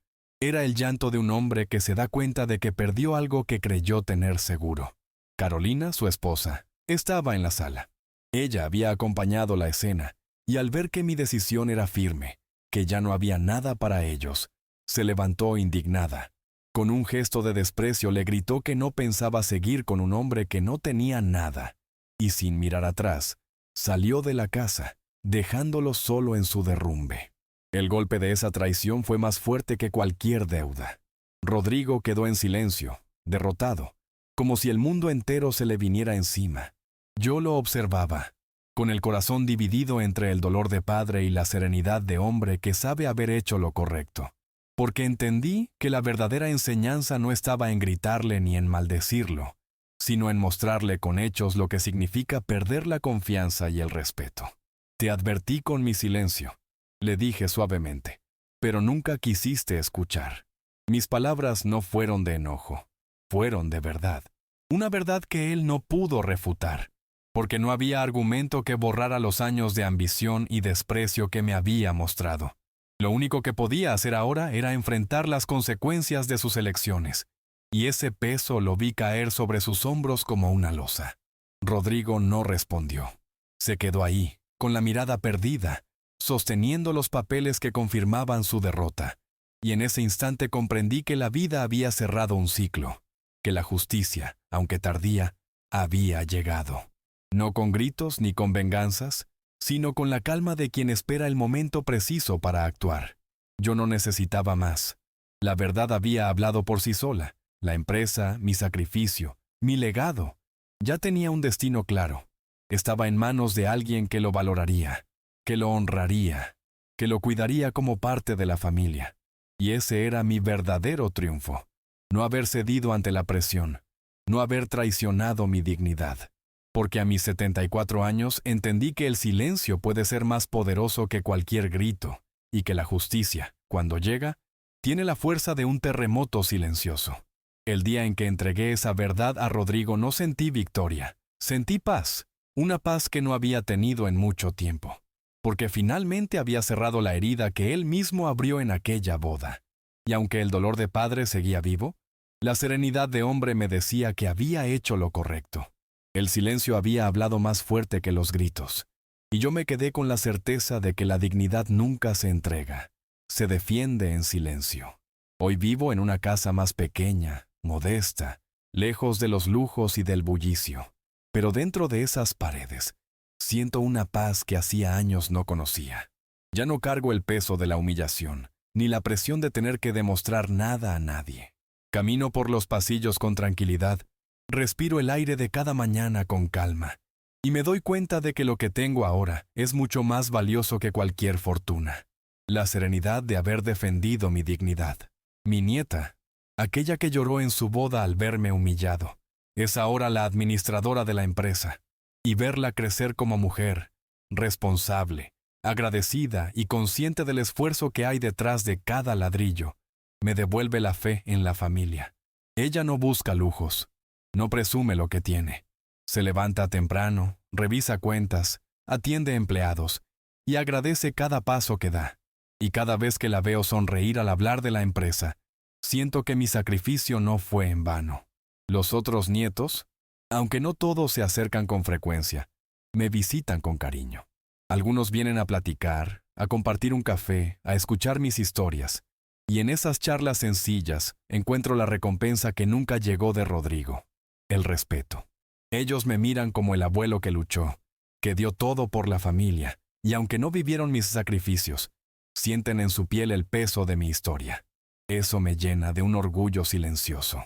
era el llanto de un hombre que se da cuenta de que perdió algo que creyó tener seguro. Carolina, su esposa, estaba en la sala. Ella había acompañado la escena, y al ver que mi decisión era firme, que ya no había nada para ellos, se levantó indignada. Con un gesto de desprecio le gritó que no pensaba seguir con un hombre que no tenía nada, y sin mirar atrás, salió de la casa, dejándolo solo en su derrumbe. El golpe de esa traición fue más fuerte que cualquier deuda. Rodrigo quedó en silencio, derrotado, como si el mundo entero se le viniera encima. Yo lo observaba, con el corazón dividido entre el dolor de padre y la serenidad de hombre que sabe haber hecho lo correcto, porque entendí que la verdadera enseñanza no estaba en gritarle ni en maldecirlo, sino en mostrarle con hechos lo que significa perder la confianza y el respeto. Te advertí con mi silencio, le dije suavemente, pero nunca quisiste escuchar. Mis palabras no fueron de enojo, fueron de verdad. Una verdad que él no pudo refutar, porque no había argumento que borrara los años de ambición y desprecio que me había mostrado. Lo único que podía hacer ahora era enfrentar las consecuencias de sus elecciones, y ese peso lo vi caer sobre sus hombros como una losa. Rodrigo no respondió. Se quedó ahí, con la mirada perdida, sosteniendo los papeles que confirmaban su derrota. Y en ese instante comprendí que la vida había cerrado un ciclo, que la justicia, aunque tardía, había llegado. No con gritos ni con venganzas, sino con la calma de quien espera el momento preciso para actuar. Yo no necesitaba más. La verdad había hablado por sí sola. La empresa, mi sacrificio, mi legado. Ya tenía un destino claro. Estaba en manos de alguien que lo valoraría, que lo honraría, que lo cuidaría como parte de la familia. Y ese era mi verdadero triunfo. No haber cedido ante la presión, no haber traicionado mi dignidad. Porque a mis 74 años entendí que el silencio puede ser más poderoso que cualquier grito, y que la justicia, cuando llega, tiene la fuerza de un terremoto silencioso. El día en que entregué esa verdad a Rodrigo no sentí victoria, sentí paz, una paz que no había tenido en mucho tiempo, porque finalmente había cerrado la herida que él mismo abrió en aquella boda. Y aunque el dolor de padre seguía vivo, la serenidad de hombre me decía que había hecho lo correcto. El silencio había hablado más fuerte que los gritos, y yo me quedé con la certeza de que la dignidad nunca se entrega, se defiende en silencio. Hoy vivo en una casa más pequeña, modesta, lejos de los lujos y del bullicio, pero dentro de esas paredes siento una paz que hacía años no conocía. Ya no cargo el peso de la humillación, ni la presión de tener que demostrar nada a nadie. Camino por los pasillos con tranquilidad, respiro el aire de cada mañana con calma, y me doy cuenta de que lo que tengo ahora es mucho más valioso que cualquier fortuna. La serenidad de haber defendido mi dignidad. Mi nieta, aquella que lloró en su boda al verme humillado, es ahora la administradora de la empresa, y verla crecer como mujer, responsable, agradecida y consciente del esfuerzo que hay detrás de cada ladrillo, me devuelve la fe en la familia. Ella no busca lujos, no presume lo que tiene. Se levanta temprano, revisa cuentas, atiende empleados y agradece cada paso que da. Y cada vez que la veo sonreír al hablar de la empresa, siento que mi sacrificio no fue en vano. Los otros nietos, aunque no todos se acercan con frecuencia, me visitan con cariño. Algunos vienen a platicar, a compartir un café, a escuchar mis historias, y en esas charlas sencillas encuentro la recompensa que nunca llegó de Rodrigo: el respeto. Ellos me miran como el abuelo que luchó, que dio todo por la familia, y aunque no vivieron mis sacrificios, sienten en su piel el peso de mi historia. Eso me llena de un orgullo silencioso.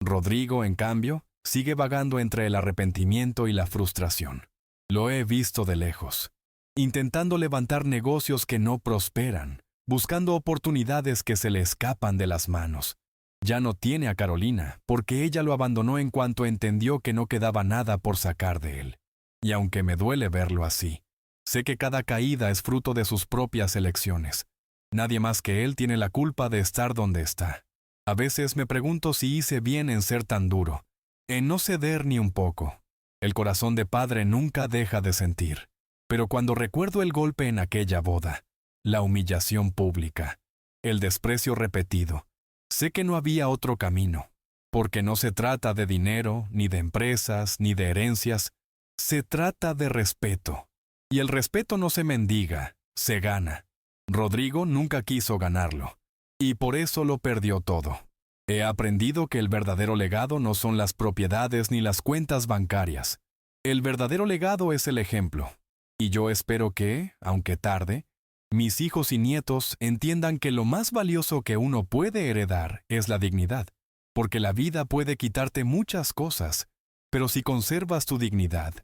Rodrigo, en cambio, sigue vagando entre el arrepentimiento y la frustración. Lo he visto de lejos, intentando levantar negocios que no prosperan, buscando oportunidades que se le escapan de las manos. Ya no tiene a Carolina, porque ella lo abandonó en cuanto entendió que no quedaba nada por sacar de él. Y aunque me duele verlo así, sé que cada caída es fruto de sus propias elecciones. Nadie más que él tiene la culpa de estar donde está. A veces me pregunto si hice bien en ser tan duro, en no ceder ni un poco. El corazón de padre nunca deja de sentir. Pero cuando recuerdo el golpe en aquella boda, la humillación pública, el desprecio repetido, sé que no había otro camino, porque no se trata de dinero, ni de empresas, ni de herencias, se trata de respeto. Y el respeto no se mendiga, se gana. Rodrigo nunca quiso ganarlo, y por eso lo perdió todo. He aprendido que el verdadero legado no son las propiedades ni las cuentas bancarias. El verdadero legado es el ejemplo. Y yo espero que, aunque tarde, mis hijos y nietos entiendan que lo más valioso que uno puede heredar es la dignidad, porque la vida puede quitarte muchas cosas, pero si conservas tu dignidad,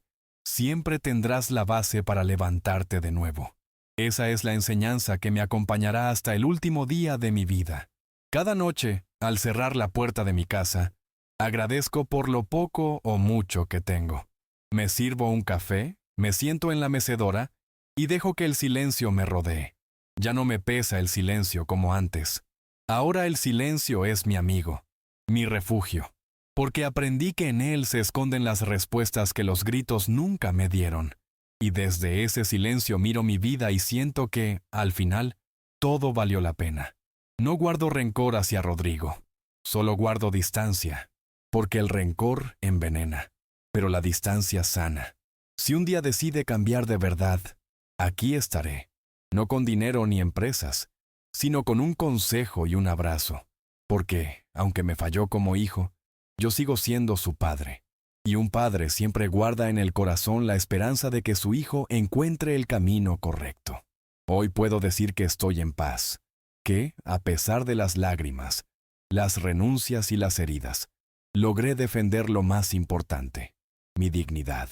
siempre tendrás la base para levantarte de nuevo. Esa es la enseñanza que me acompañará hasta el último día de mi vida. Cada noche, al cerrar la puerta de mi casa, agradezco por lo poco o mucho que tengo. Me sirvo un café, me siento en la mecedora y dejo que el silencio me rodee. Ya no me pesa el silencio como antes. Ahora el silencio es mi amigo, mi refugio, porque aprendí que en él se esconden las respuestas que los gritos nunca me dieron. Y desde ese silencio miro mi vida y siento que, al final, todo valió la pena. No guardo rencor hacia Rodrigo, solo guardo distancia, porque el rencor envenena, pero la distancia sana. Si un día decide cambiar de verdad, aquí estaré, no con dinero ni empresas, sino con un consejo y un abrazo, porque, aunque me falló como hijo, yo sigo siendo su padre. Y un padre siempre guarda en el corazón la esperanza de que su hijo encuentre el camino correcto. Hoy puedo decir que estoy en paz, que, a pesar de las lágrimas, las renuncias y las heridas, logré defender lo más importante, mi dignidad.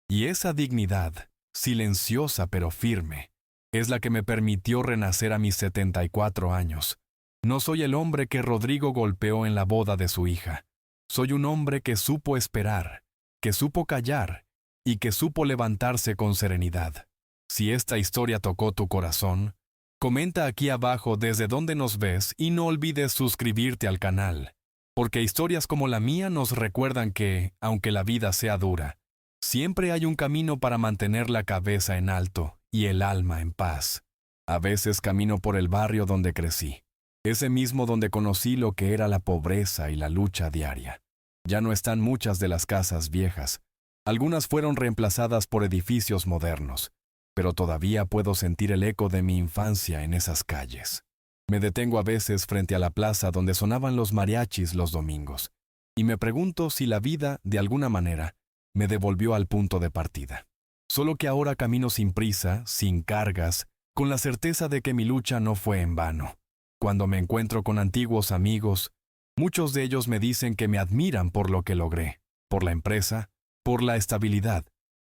Y esa dignidad, silenciosa pero firme, es la que me permitió renacer a mis 74 años. No soy el hombre que Rodrigo golpeó en la boda de su hija. Soy un hombre que supo esperar, que supo callar y que supo levantarse con serenidad. Si esta historia tocó tu corazón, comenta aquí abajo desde dónde nos ves y no olvides suscribirte al canal, porque historias como la mía nos recuerdan que, aunque la vida sea dura, siempre hay un camino para mantener la cabeza en alto y el alma en paz. A veces camino por el barrio donde crecí, ese mismo donde conocí lo que era la pobreza y la lucha diaria. Ya no están muchas de las casas viejas. Algunas fueron reemplazadas por edificios modernos, pero todavía puedo sentir el eco de mi infancia en esas calles. Me detengo a veces frente a la plaza donde sonaban los mariachis los domingos, y me pregunto si la vida, de alguna manera, me devolvió al punto de partida. Solo que ahora camino sin prisa, sin cargas, con la certeza de que mi lucha no fue en vano. Cuando me encuentro con antiguos amigos, muchos de ellos me dicen que me admiran por lo que logré, por la empresa, por la estabilidad.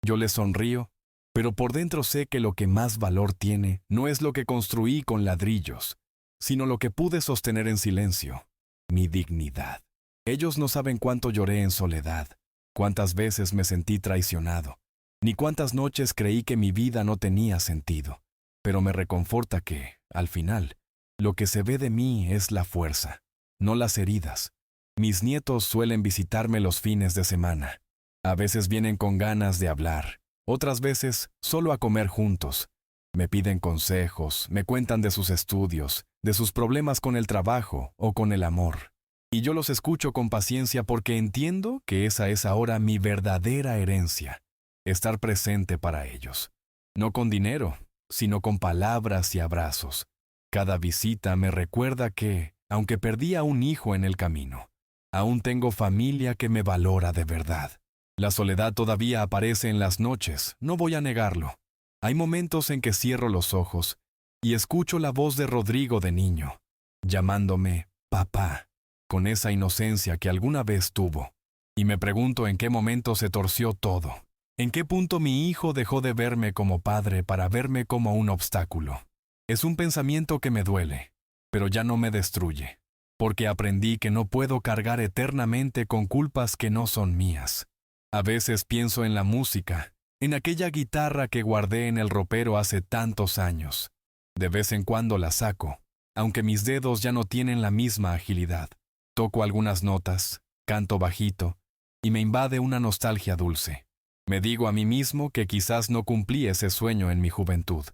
Yo les sonrío, pero por dentro sé que lo que más valor tiene no es lo que construí con ladrillos, sino lo que pude sostener en silencio, mi dignidad. Ellos no saben cuánto lloré en soledad, cuántas veces me sentí traicionado, ni cuántas noches creí que mi vida no tenía sentido. Pero me reconforta que, al final, lo que se ve de mí es la fuerza, no las heridas. Mis nietos suelen visitarme los fines de semana. A veces vienen con ganas de hablar, otras veces solo a comer juntos. Me piden consejos, me cuentan de sus estudios, de sus problemas con el trabajo o con el amor. Y yo los escucho con paciencia porque entiendo que esa es ahora mi verdadera herencia, estar presente para ellos. No con dinero, sino con palabras y abrazos. Cada visita me recuerda que, aunque perdí a un hijo en el camino, aún tengo familia que me valora de verdad. La soledad todavía aparece en las noches, no voy a negarlo. Hay momentos en que cierro los ojos y escucho la voz de Rodrigo de niño, llamándome papá, con esa inocencia que alguna vez tuvo. Y me pregunto en qué momento se torció todo. ¿En qué punto mi hijo dejó de verme como padre para verme como un obstáculo? Es un pensamiento que me duele, pero ya no me destruye, porque aprendí que no puedo cargar eternamente con culpas que no son mías. A veces pienso en la música, en aquella guitarra que guardé en el ropero hace tantos años. De vez en cuando la saco, aunque mis dedos ya no tienen la misma agilidad. Toco algunas notas, canto bajito, y me invade una nostalgia dulce. Me digo a mí mismo que quizás no cumplí ese sueño en mi juventud,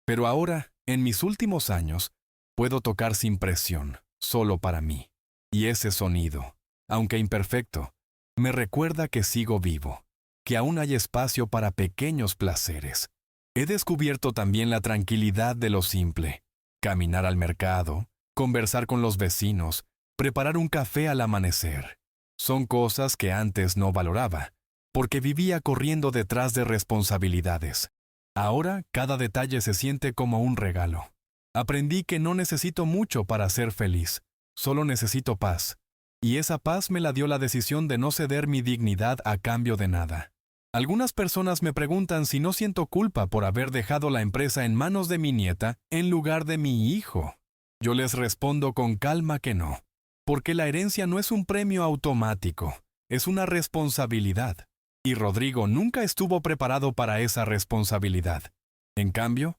pero ahora, en mis últimos años, puedo tocar sin presión, solo para mí. Y ese sonido, aunque imperfecto, me recuerda que sigo vivo, que aún hay espacio para pequeños placeres. He descubierto también la tranquilidad de lo simple, caminar al mercado, conversar con los vecinos, preparar un café al amanecer. Son cosas que antes no valoraba, porque vivía corriendo detrás de responsabilidades. Ahora cada detalle se siente como un regalo. Aprendí que no necesito mucho para ser feliz, solo necesito paz. Y esa paz me la dio la decisión de no ceder mi dignidad a cambio de nada. Algunas personas me preguntan si no siento culpa por haber dejado la empresa en manos de mi nieta en lugar de mi hijo. Yo les respondo con calma que no, porque la herencia no es un premio automático, es una responsabilidad. Y Rodrigo nunca estuvo preparado para esa responsabilidad. En cambio,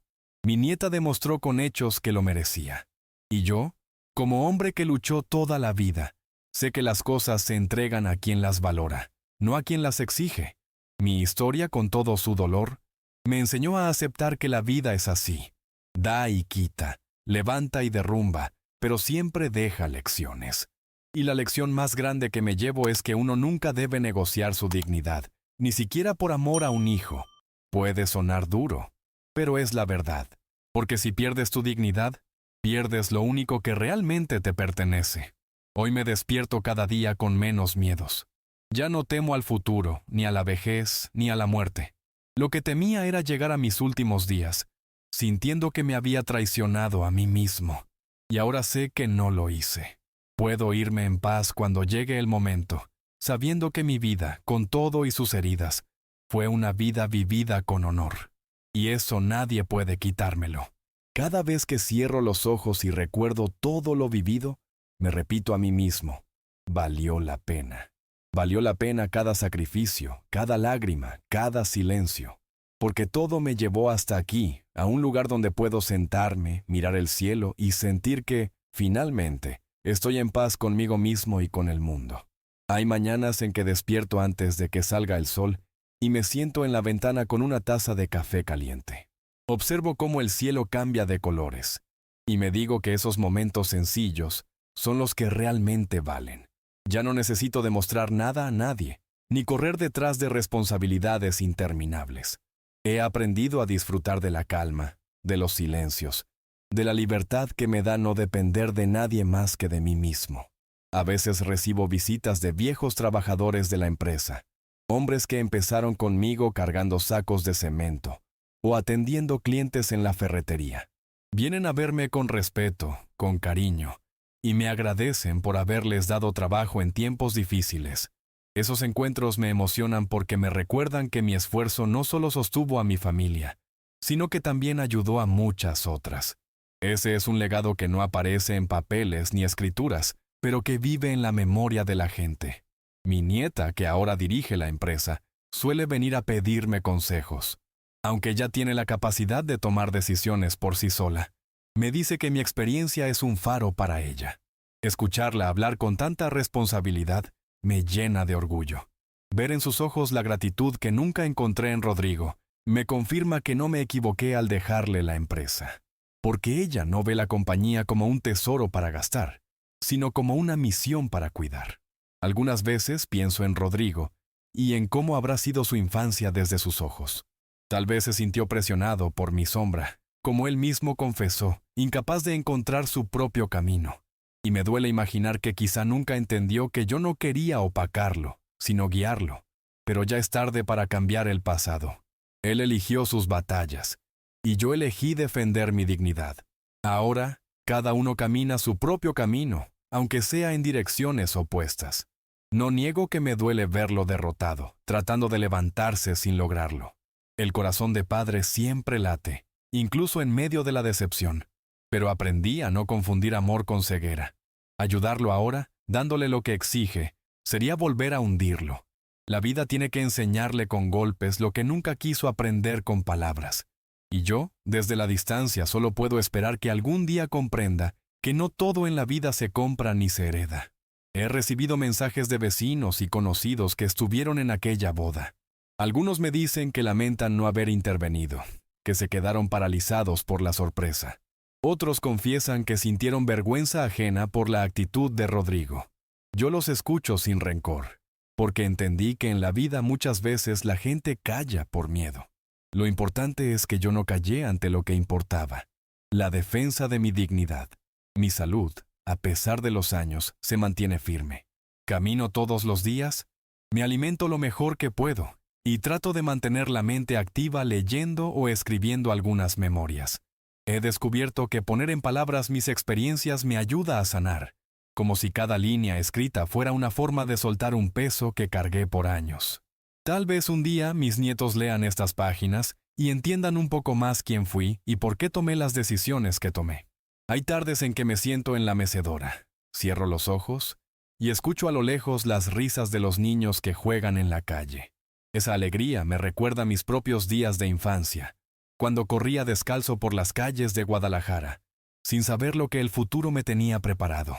Mi nieta demostró con hechos que lo merecía. Y yo, como hombre que luchó toda la vida, sé que las cosas se entregan a quien las valora, no a quien las exige. Mi historia, con todo su dolor, me enseñó a aceptar que la vida es así. Da y quita, levanta y derrumba, pero siempre deja lecciones. Y la lección más grande que me llevo es que uno nunca debe negociar su dignidad, ni siquiera por amor a un hijo. Puede sonar duro, pero es la verdad. Porque si pierdes tu dignidad, pierdes lo único que realmente te pertenece. Hoy me despierto cada día con menos miedos. Ya no temo al futuro, ni a la vejez, ni a la muerte. Lo que temía era llegar a mis últimos días, sintiendo que me había traicionado a mí mismo. Y ahora sé que no lo hice. Puedo irme en paz cuando llegue el momento, sabiendo que mi vida, con todo y sus heridas, fue una vida vivida con honor. Y eso nadie puede quitármelo. Cada vez que cierro los ojos y recuerdo todo lo vivido, me repito a mí mismo, valió la pena. Valió la pena cada sacrificio, cada lágrima, cada silencio. Porque todo me llevó hasta aquí, a un lugar donde puedo sentarme, mirar el cielo y sentir que, finalmente, estoy en paz conmigo mismo y con el mundo. Hay mañanas en que despierto antes de que salga el sol y me siento en la ventana con una taza de café caliente. Observo cómo el cielo cambia de colores y me digo que esos momentos sencillos son los que realmente valen. Ya no necesito demostrar nada a nadie, ni correr detrás de responsabilidades interminables. He aprendido a disfrutar de la calma, de los silencios, de la libertad que me da no depender de nadie más que de mí mismo. A veces recibo visitas de viejos trabajadores de la empresa, hombres que empezaron conmigo cargando sacos de cemento o atendiendo clientes en la ferretería. Vienen a verme con respeto, con cariño, y me agradecen por haberles dado trabajo en tiempos difíciles. Esos encuentros me emocionan porque me recuerdan que mi esfuerzo no solo sostuvo a mi familia, sino que también ayudó a muchas otras. Ese es un legado que no aparece en papeles ni escrituras, pero que vive en la memoria de la gente. Mi nieta, que ahora dirige la empresa, suele venir a pedirme consejos. Aunque ya tiene la capacidad de tomar decisiones por sí sola, me dice que mi experiencia es un faro para ella. Escucharla hablar con tanta responsabilidad me llena de orgullo. Ver en sus ojos la gratitud que nunca encontré en Rodrigo me confirma que no me equivoqué al dejarle la empresa. Porque ella no ve la compañía como un tesoro para gastar, sino como una misión para cuidar. Algunas veces pienso en Rodrigo y en cómo habrá sido su infancia desde sus ojos. Tal vez se sintió presionado por mi sombra, como él mismo confesó, incapaz de encontrar su propio camino. Y me duele imaginar que quizá nunca entendió que yo no quería opacarlo, sino guiarlo. Pero ya es tarde para cambiar el pasado. Él eligió sus batallas, y yo elegí defender mi dignidad. Ahora, cada uno camina su propio camino, aunque sea en direcciones opuestas. No niego que me duele verlo derrotado, tratando de levantarse sin lograrlo. El corazón de padre siempre late, incluso en medio de la decepción. Pero aprendí a no confundir amor con ceguera. Ayudarlo ahora, dándole lo que exige, sería volver a hundirlo. La vida tiene que enseñarle con golpes lo que nunca quiso aprender con palabras. Y yo, desde la distancia, solo puedo esperar que algún día comprenda que no todo en la vida se compra ni se hereda. He recibido mensajes de vecinos y conocidos que estuvieron en aquella boda. Algunos me dicen que lamentan no haber intervenido, que se quedaron paralizados por la sorpresa. Otros confiesan que sintieron vergüenza ajena por la actitud de Rodrigo. Yo los escucho sin rencor, porque entendí que en la vida muchas veces la gente calla por miedo. Lo importante es que yo no callé ante lo que importaba. La defensa de mi dignidad. Mi salud, a pesar de los años, se mantiene firme. Camino todos los días, me alimento lo mejor que puedo y trato de mantener la mente activa leyendo o escribiendo algunas memorias. He descubierto que poner en palabras mis experiencias me ayuda a sanar, como si cada línea escrita fuera una forma de soltar un peso que cargué por años. Tal vez un día mis nietos lean estas páginas y entiendan un poco más quién fui y por qué tomé las decisiones que tomé. Hay tardes en que me siento en la mecedora, cierro los ojos y escucho a lo lejos las risas de los niños que juegan en la calle. Esa alegría me recuerda mis propios días de infancia, cuando corría descalzo por las calles de Guadalajara, sin saber lo que el futuro me tenía preparado.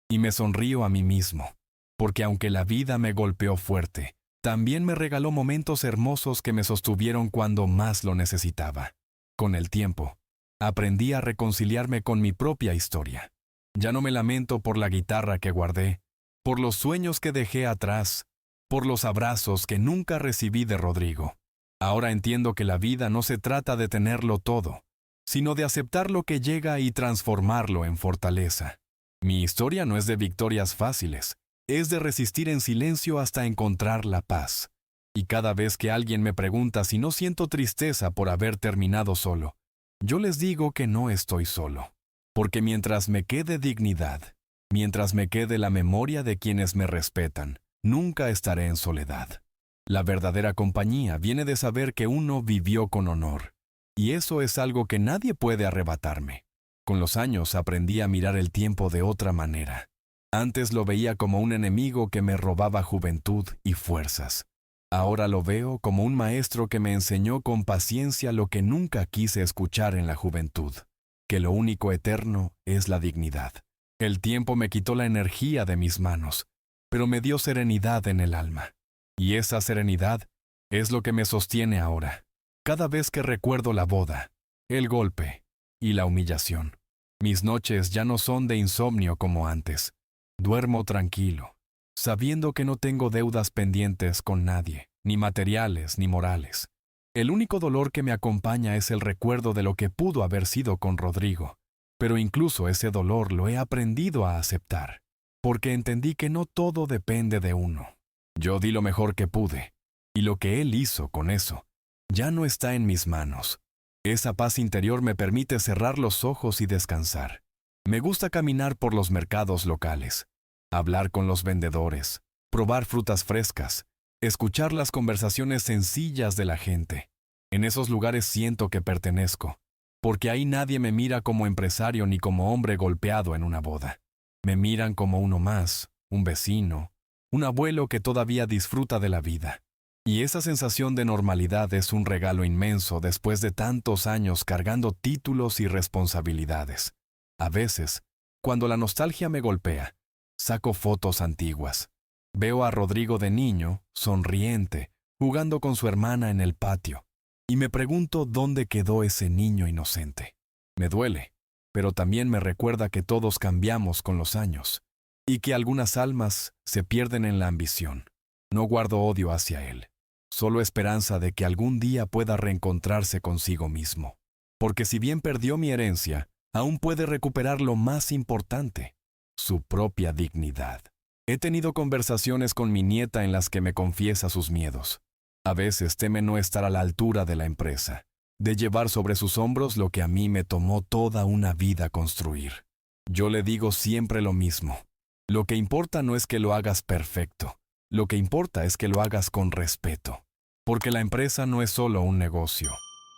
Y me sonrío a mí mismo, porque aunque la vida me golpeó fuerte, también me regaló momentos hermosos que me sostuvieron cuando más lo necesitaba. Con el tiempo, aprendí a reconciliarme con mi propia historia. Ya no me lamento por la guitarra que guardé, por los sueños que dejé atrás, por los abrazos que nunca recibí de Rodrigo. Ahora entiendo que la vida no se trata de tenerlo todo, sino de aceptar lo que llega y transformarlo en fortaleza. Mi historia no es de victorias fáciles, es de resistir en silencio hasta encontrar la paz. Y cada vez que alguien me pregunta si no siento tristeza por haber terminado solo, yo les digo que no estoy solo. Porque mientras me quede dignidad, mientras me quede la memoria de quienes me respetan, nunca estaré en soledad. La verdadera compañía viene de saber que uno vivió con honor, y eso es algo que nadie puede arrebatarme. Con los años aprendí a mirar el tiempo de otra manera. Antes lo veía como un enemigo que me robaba juventud y fuerzas. Ahora lo veo como un maestro que me enseñó con paciencia lo que nunca quise escuchar en la juventud, que lo único eterno es la dignidad. El tiempo me quitó la energía de mis manos, pero me dio serenidad en el alma. Y esa serenidad es lo que me sostiene ahora, cada vez que recuerdo la boda, el golpe y la humillación. Mis noches ya no son de insomnio como antes. Duermo tranquilo, sabiendo que no tengo deudas pendientes con nadie, ni materiales ni morales. El único dolor que me acompaña es el recuerdo de lo que pudo haber sido con Rodrigo, pero incluso ese dolor lo he aprendido a aceptar, porque entendí que no todo depende de uno. Yo di lo mejor que pude, y lo que él hizo con eso ya no está en mis manos. Esa paz interior me permite cerrar los ojos y descansar. Me gusta caminar por los mercados locales, hablar con los vendedores, probar frutas frescas, escuchar las conversaciones sencillas de la gente. En esos lugares siento que pertenezco, porque ahí nadie me mira como empresario ni como hombre golpeado en una boda. Me miran como uno más, un vecino, un abuelo que todavía disfruta de la vida. Y esa sensación de normalidad es un regalo inmenso después de tantos años cargando títulos y responsabilidades. A veces, cuando la nostalgia me golpea, saco fotos antiguas. Veo a Rodrigo de niño, sonriente, jugando con su hermana en el patio, y me pregunto dónde quedó ese niño inocente. Me duele, pero también me recuerda que todos cambiamos con los años, y que algunas almas se pierden en la ambición. No guardo odio hacia él, solo esperanza de que algún día pueda reencontrarse consigo mismo. Porque si bien perdió mi herencia, aún puede recuperar lo más importante, su propia dignidad. He tenido conversaciones con mi nieta en las que me confiesa sus miedos. A veces teme no estar a la altura de la empresa, de llevar sobre sus hombros lo que a mí me tomó toda una vida construir. Yo le digo siempre lo mismo. Lo que importa no es que lo hagas perfecto, lo que importa es que lo hagas con respeto. Porque la empresa no es solo un negocio,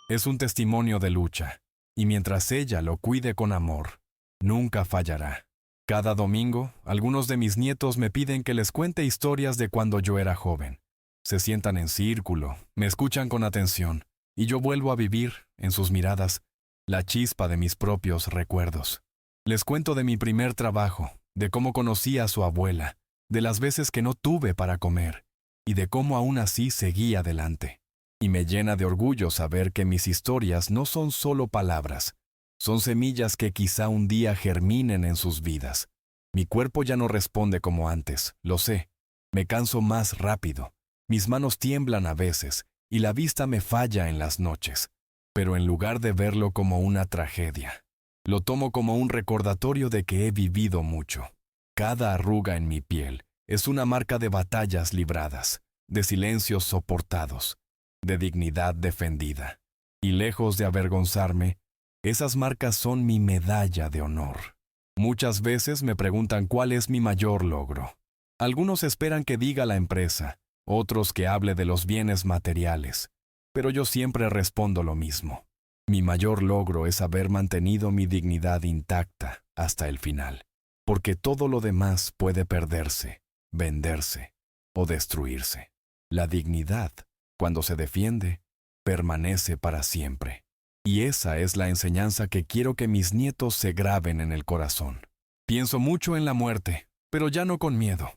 es un testimonio de lucha. Y mientras ella lo cuide con amor, nunca fallará. Cada domingo, algunos de mis nietos me piden que les cuente historias de cuando yo era joven. Se sientan en círculo, me escuchan con atención, y yo vuelvo a vivir, en sus miradas, la chispa de mis propios recuerdos. Les cuento de mi primer trabajo, de cómo conocí a su abuela, de las veces que no tuve para comer, y de cómo aún así seguí adelante. Y me llena de orgullo saber que mis historias no son solo palabras, son semillas que quizá un día germinen en sus vidas. Mi cuerpo ya no responde como antes, lo sé. Me canso más rápido, mis manos tiemblan a veces, y la vista me falla en las noches. Pero en lugar de verlo como una tragedia, lo tomo como un recordatorio de que he vivido mucho. Cada arruga en mi piel es una marca de batallas libradas, de silencios soportados, de dignidad defendida. Y lejos de avergonzarme, esas marcas son mi medalla de honor. Muchas veces me preguntan cuál es mi mayor logro. Algunos esperan que diga la empresa, otros que hable de los bienes materiales, pero yo siempre respondo lo mismo. Mi mayor logro es haber mantenido mi dignidad intacta hasta el final, porque todo lo demás puede perderse, venderse o destruirse. La dignidad, cuando se defiende, permanece para siempre. Y esa es la enseñanza que quiero que mis nietos se graben en el corazón. Pienso mucho en la muerte, pero ya no con miedo.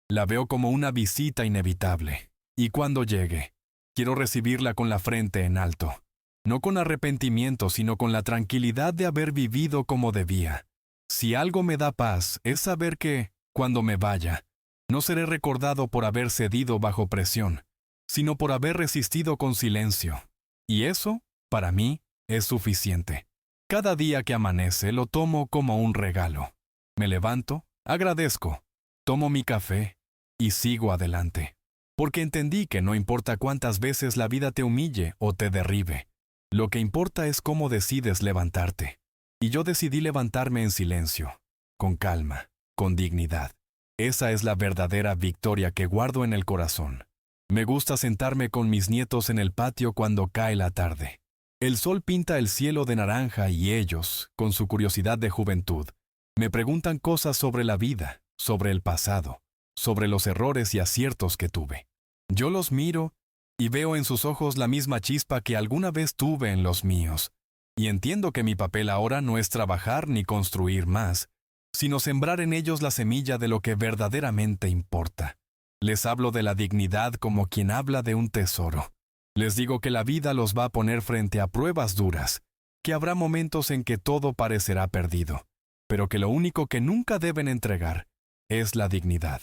La veo como una visita inevitable. Y cuando llegue, quiero recibirla con la frente en alto. No con arrepentimiento, sino con la tranquilidad de haber vivido como debía. Si algo me da paz, es saber que, cuando me vaya, no seré recordado por haber cedido bajo presión, sino por haber resistido con silencio. Y eso, para mí, es suficiente. Cada día que amanece lo tomo como un regalo. Me levanto, agradezco, tomo mi café y sigo adelante. Porque entendí que no importa cuántas veces la vida te humille o te derribe, lo que importa es cómo decides levantarte. Y yo decidí levantarme en silencio, con calma, con dignidad. Esa es la verdadera victoria que guardo en el corazón. Me gusta sentarme con mis nietos en el patio cuando cae la tarde. El sol pinta el cielo de naranja y ellos, con su curiosidad de juventud, me preguntan cosas sobre la vida, sobre el pasado, sobre los errores y aciertos que tuve. Yo los miro y veo en sus ojos la misma chispa que alguna vez tuve en los míos. Y entiendo que mi papel ahora no es trabajar ni construir más, sino sembrar en ellos la semilla de lo que verdaderamente importa. Les hablo de la dignidad como quien habla de un tesoro. Les digo que la vida los va a poner frente a pruebas duras, que habrá momentos en que todo parecerá perdido, pero que lo único que nunca deben entregar es la dignidad.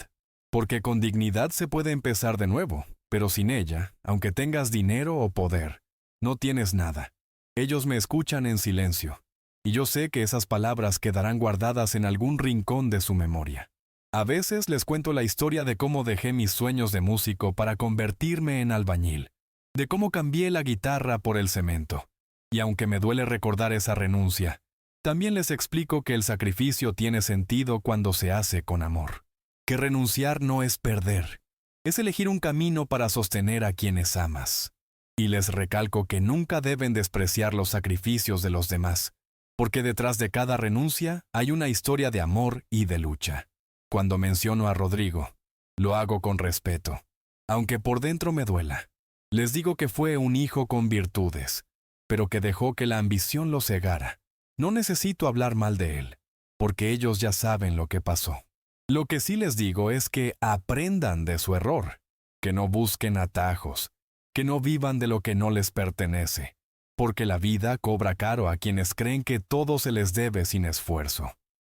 Porque con dignidad se puede empezar de nuevo, pero sin ella, aunque tengas dinero o poder, no tienes nada. Ellos me escuchan en silencio, y yo sé que esas palabras quedarán guardadas en algún rincón de su memoria. A veces les cuento la historia de cómo dejé mis sueños de músico para convertirme en albañil, de cómo cambié la guitarra por el cemento. Y aunque me duele recordar esa renuncia, también les explico que el sacrificio tiene sentido cuando se hace con amor. Que renunciar no es perder, es elegir un camino para sostener a quienes amas. Y les recalco que nunca deben despreciar los sacrificios de los demás, porque detrás de cada renuncia hay una historia de amor y de lucha. Cuando menciono a Rodrigo, lo hago con respeto, aunque por dentro me duela. Les digo que fue un hijo con virtudes, pero que dejó que la ambición lo cegara. No necesito hablar mal de él, porque ellos ya saben lo que pasó. Lo que sí les digo es que aprendan de su error, que no busquen atajos, que no vivan de lo que no les pertenece, porque la vida cobra caro a quienes creen que todo se les debe sin esfuerzo.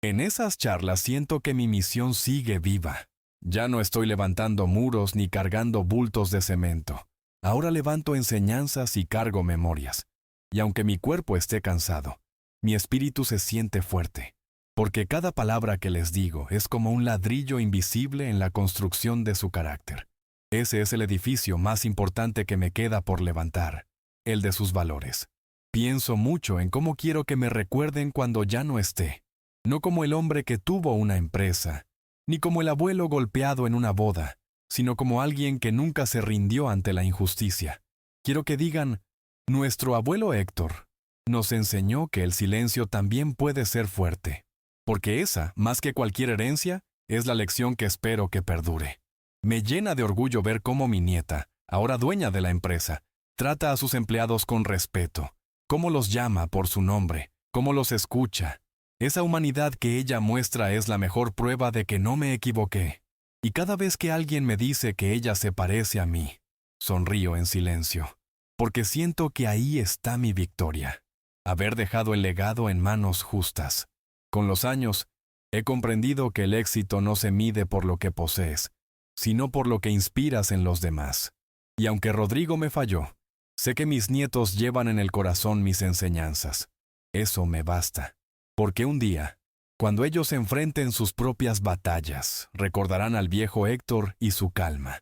En esas charlas siento que mi misión sigue viva. Ya no estoy levantando muros ni cargando bultos de cemento. Ahora levanto enseñanzas y cargo memorias. Y aunque mi cuerpo esté cansado, mi espíritu se siente fuerte, porque cada palabra que les digo es como un ladrillo invisible en la construcción de su carácter. Ese es el edificio más importante que me queda por levantar, el de sus valores. Pienso mucho en cómo quiero que me recuerden cuando ya no esté, no como el hombre que tuvo una empresa, ni como el abuelo golpeado en una boda, sino como alguien que nunca se rindió ante la injusticia. Quiero que digan, nuestro abuelo Héctor nos enseñó que el silencio también puede ser fuerte, porque esa, más que cualquier herencia, es la lección que espero que perdure. Me llena de orgullo ver cómo mi nieta, ahora dueña de la empresa, trata a sus empleados con respeto, cómo los llama por su nombre, cómo los escucha. Esa humanidad que ella muestra es la mejor prueba de que no me equivoqué. Y cada vez que alguien me dice que ella se parece a mí, sonrío en silencio, porque siento que ahí está mi victoria, haber dejado el legado en manos justas. Con los años, he comprendido que el éxito no se mide por lo que posees, sino por lo que inspiras en los demás. Y aunque Rodrigo me falló, sé que mis nietos llevan en el corazón mis enseñanzas. Eso me basta, porque un día, cuando ellos enfrenten sus propias batallas, recordarán al viejo Héctor y su calma,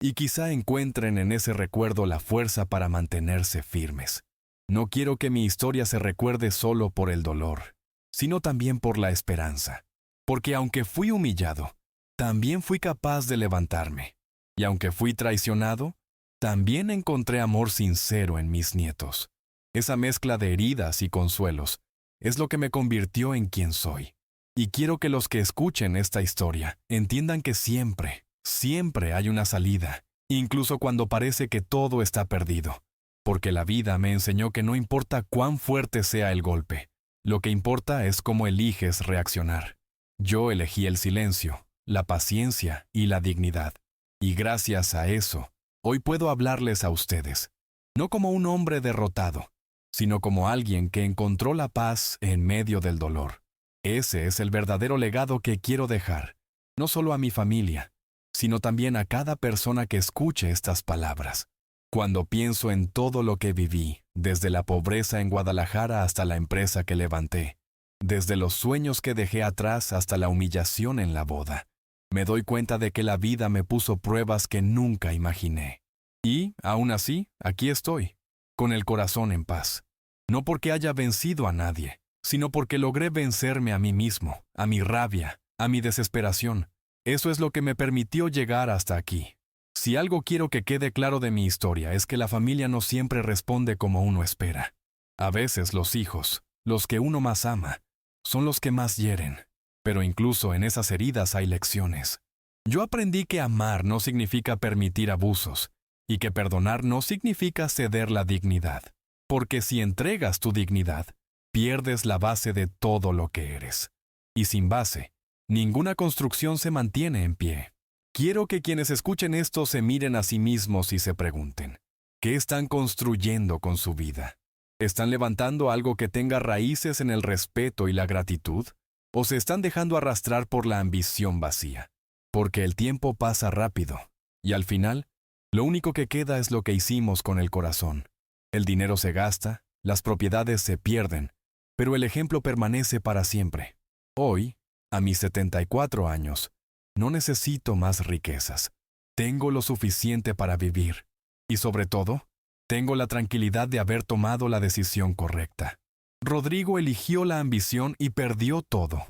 y quizá encuentren en ese recuerdo la fuerza para mantenerse firmes. No quiero que mi historia se recuerde solo por el dolor, sino también por la esperanza, porque aunque fui humillado, también fui capaz de levantarme, y aunque fui traicionado, también encontré amor sincero en mis nietos. Esa mezcla de heridas y consuelos es lo que me convirtió en quien soy. Y quiero que los que escuchen esta historia entiendan que siempre, siempre hay una salida, incluso cuando parece que todo está perdido. Porque la vida me enseñó que no importa cuán fuerte sea el golpe, lo que importa es cómo eliges reaccionar. Yo elegí el silencio, la paciencia y la dignidad. Y gracias a eso, hoy puedo hablarles a ustedes, no como un hombre derrotado, sino como alguien que encontró la paz en medio del dolor. Ese es el verdadero legado que quiero dejar, no solo a mi familia, sino también a cada persona que escuche estas palabras. Cuando pienso en todo lo que viví, desde la pobreza en Guadalajara hasta la empresa que levanté, desde los sueños que dejé atrás hasta la humillación en la boda, me doy cuenta de que la vida me puso pruebas que nunca imaginé. Y, aún así, aquí estoy, con el corazón en paz. No porque haya vencido a nadie, sino porque logré vencerme a mí mismo, a mi rabia, a mi desesperación. Eso es lo que me permitió llegar hasta aquí. Si algo quiero que quede claro de mi historia es que la familia no siempre responde como uno espera. A veces los hijos, los que uno más ama, son los que más hieren. Pero incluso en esas heridas hay lecciones. Yo aprendí que amar no significa permitir abusos, y que perdonar no significa ceder la dignidad. Porque si entregas tu dignidad, pierdes la base de todo lo que eres. Y sin base, ninguna construcción se mantiene en pie. Quiero que quienes escuchen esto se miren a sí mismos y se pregunten, ¿qué están construyendo con su vida? ¿Están levantando algo que tenga raíces en el respeto y la gratitud? ¿O se están dejando arrastrar por la ambición vacía? Porque el tiempo pasa rápido, y al final, lo único que queda es lo que hicimos con el corazón. El dinero se gasta, las propiedades se pierden, pero el ejemplo permanece para siempre. Hoy, a mis 74 años, no necesito más riquezas. Tengo lo suficiente para vivir. Y sobre todo, tengo la tranquilidad de haber tomado la decisión correcta. Rodrigo eligió la ambición y perdió todo.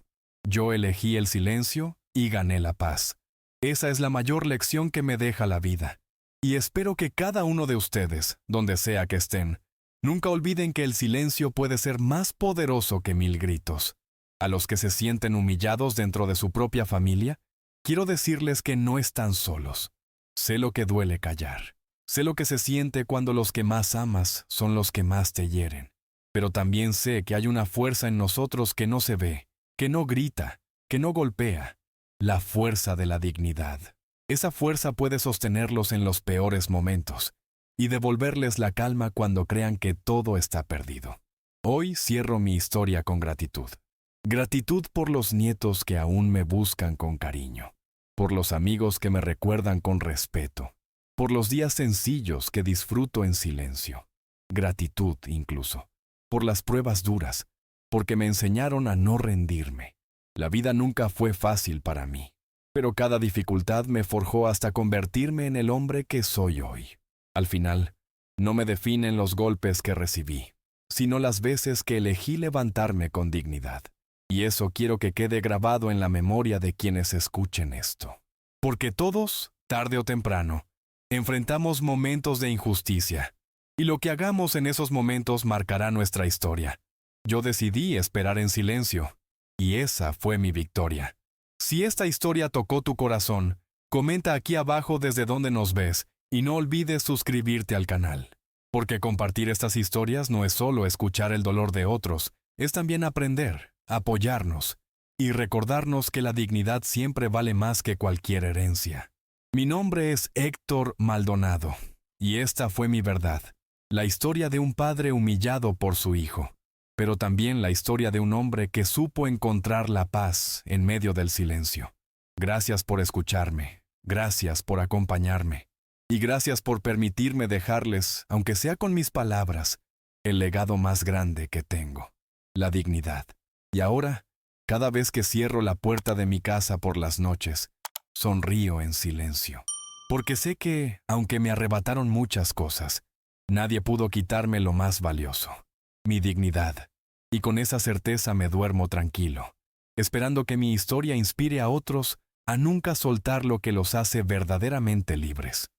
Yo elegí el silencio y gané la paz. Esa es la mayor lección que me deja la vida. Y espero que cada uno de ustedes, donde sea que estén, nunca olviden que el silencio puede ser más poderoso que 1000 gritos. A los que se sienten humillados dentro de su propia familia, quiero decirles que no están solos. Sé lo que duele callar. Sé lo que se siente cuando los que más amas son los que más te hieren. Pero también sé que hay una fuerza en nosotros que no se ve, que no grita, que no golpea. La fuerza de la dignidad. Esa fuerza puede sostenerlos en los peores momentos y devolverles la calma cuando crean que todo está perdido. Hoy cierro mi historia con gratitud. Gratitud por los nietos que aún me buscan con cariño, por los amigos que me recuerdan con respeto, por los días sencillos que disfruto en silencio. Gratitud incluso, por las pruebas duras, porque me enseñaron a no rendirme. La vida nunca fue fácil para mí, pero cada dificultad me forjó hasta convertirme en el hombre que soy hoy. Al final, no me definen los golpes que recibí, sino las veces que elegí levantarme con dignidad. Y eso quiero que quede grabado en la memoria de quienes escuchen esto. Porque todos, tarde o temprano, enfrentamos momentos de injusticia, y lo que hagamos en esos momentos marcará nuestra historia. Yo decidí esperar en silencio, y esa fue mi victoria. Si esta historia tocó tu corazón, comenta aquí abajo desde donde nos ves, y no olvides suscribirte al canal. Porque compartir estas historias no es solo escuchar el dolor de otros, es también aprender, apoyarnos y recordarnos que la dignidad siempre vale más que cualquier herencia. Mi nombre es Héctor Maldonado, y esta fue mi verdad, la historia de un padre humillado por su hijo, pero también la historia de un hombre que supo encontrar la paz en medio del silencio. Gracias por escucharme, gracias por acompañarme, y gracias por permitirme dejarles, aunque sea con mis palabras, el legado más grande que tengo, la dignidad. Y ahora, cada vez que cierro la puerta de mi casa por las noches, sonrío en silencio. Porque sé que, aunque me arrebataron muchas cosas, nadie pudo quitarme lo más valioso, mi dignidad. Y con esa certeza me duermo tranquilo, esperando que mi historia inspire a otros a nunca soltar lo que los hace verdaderamente libres.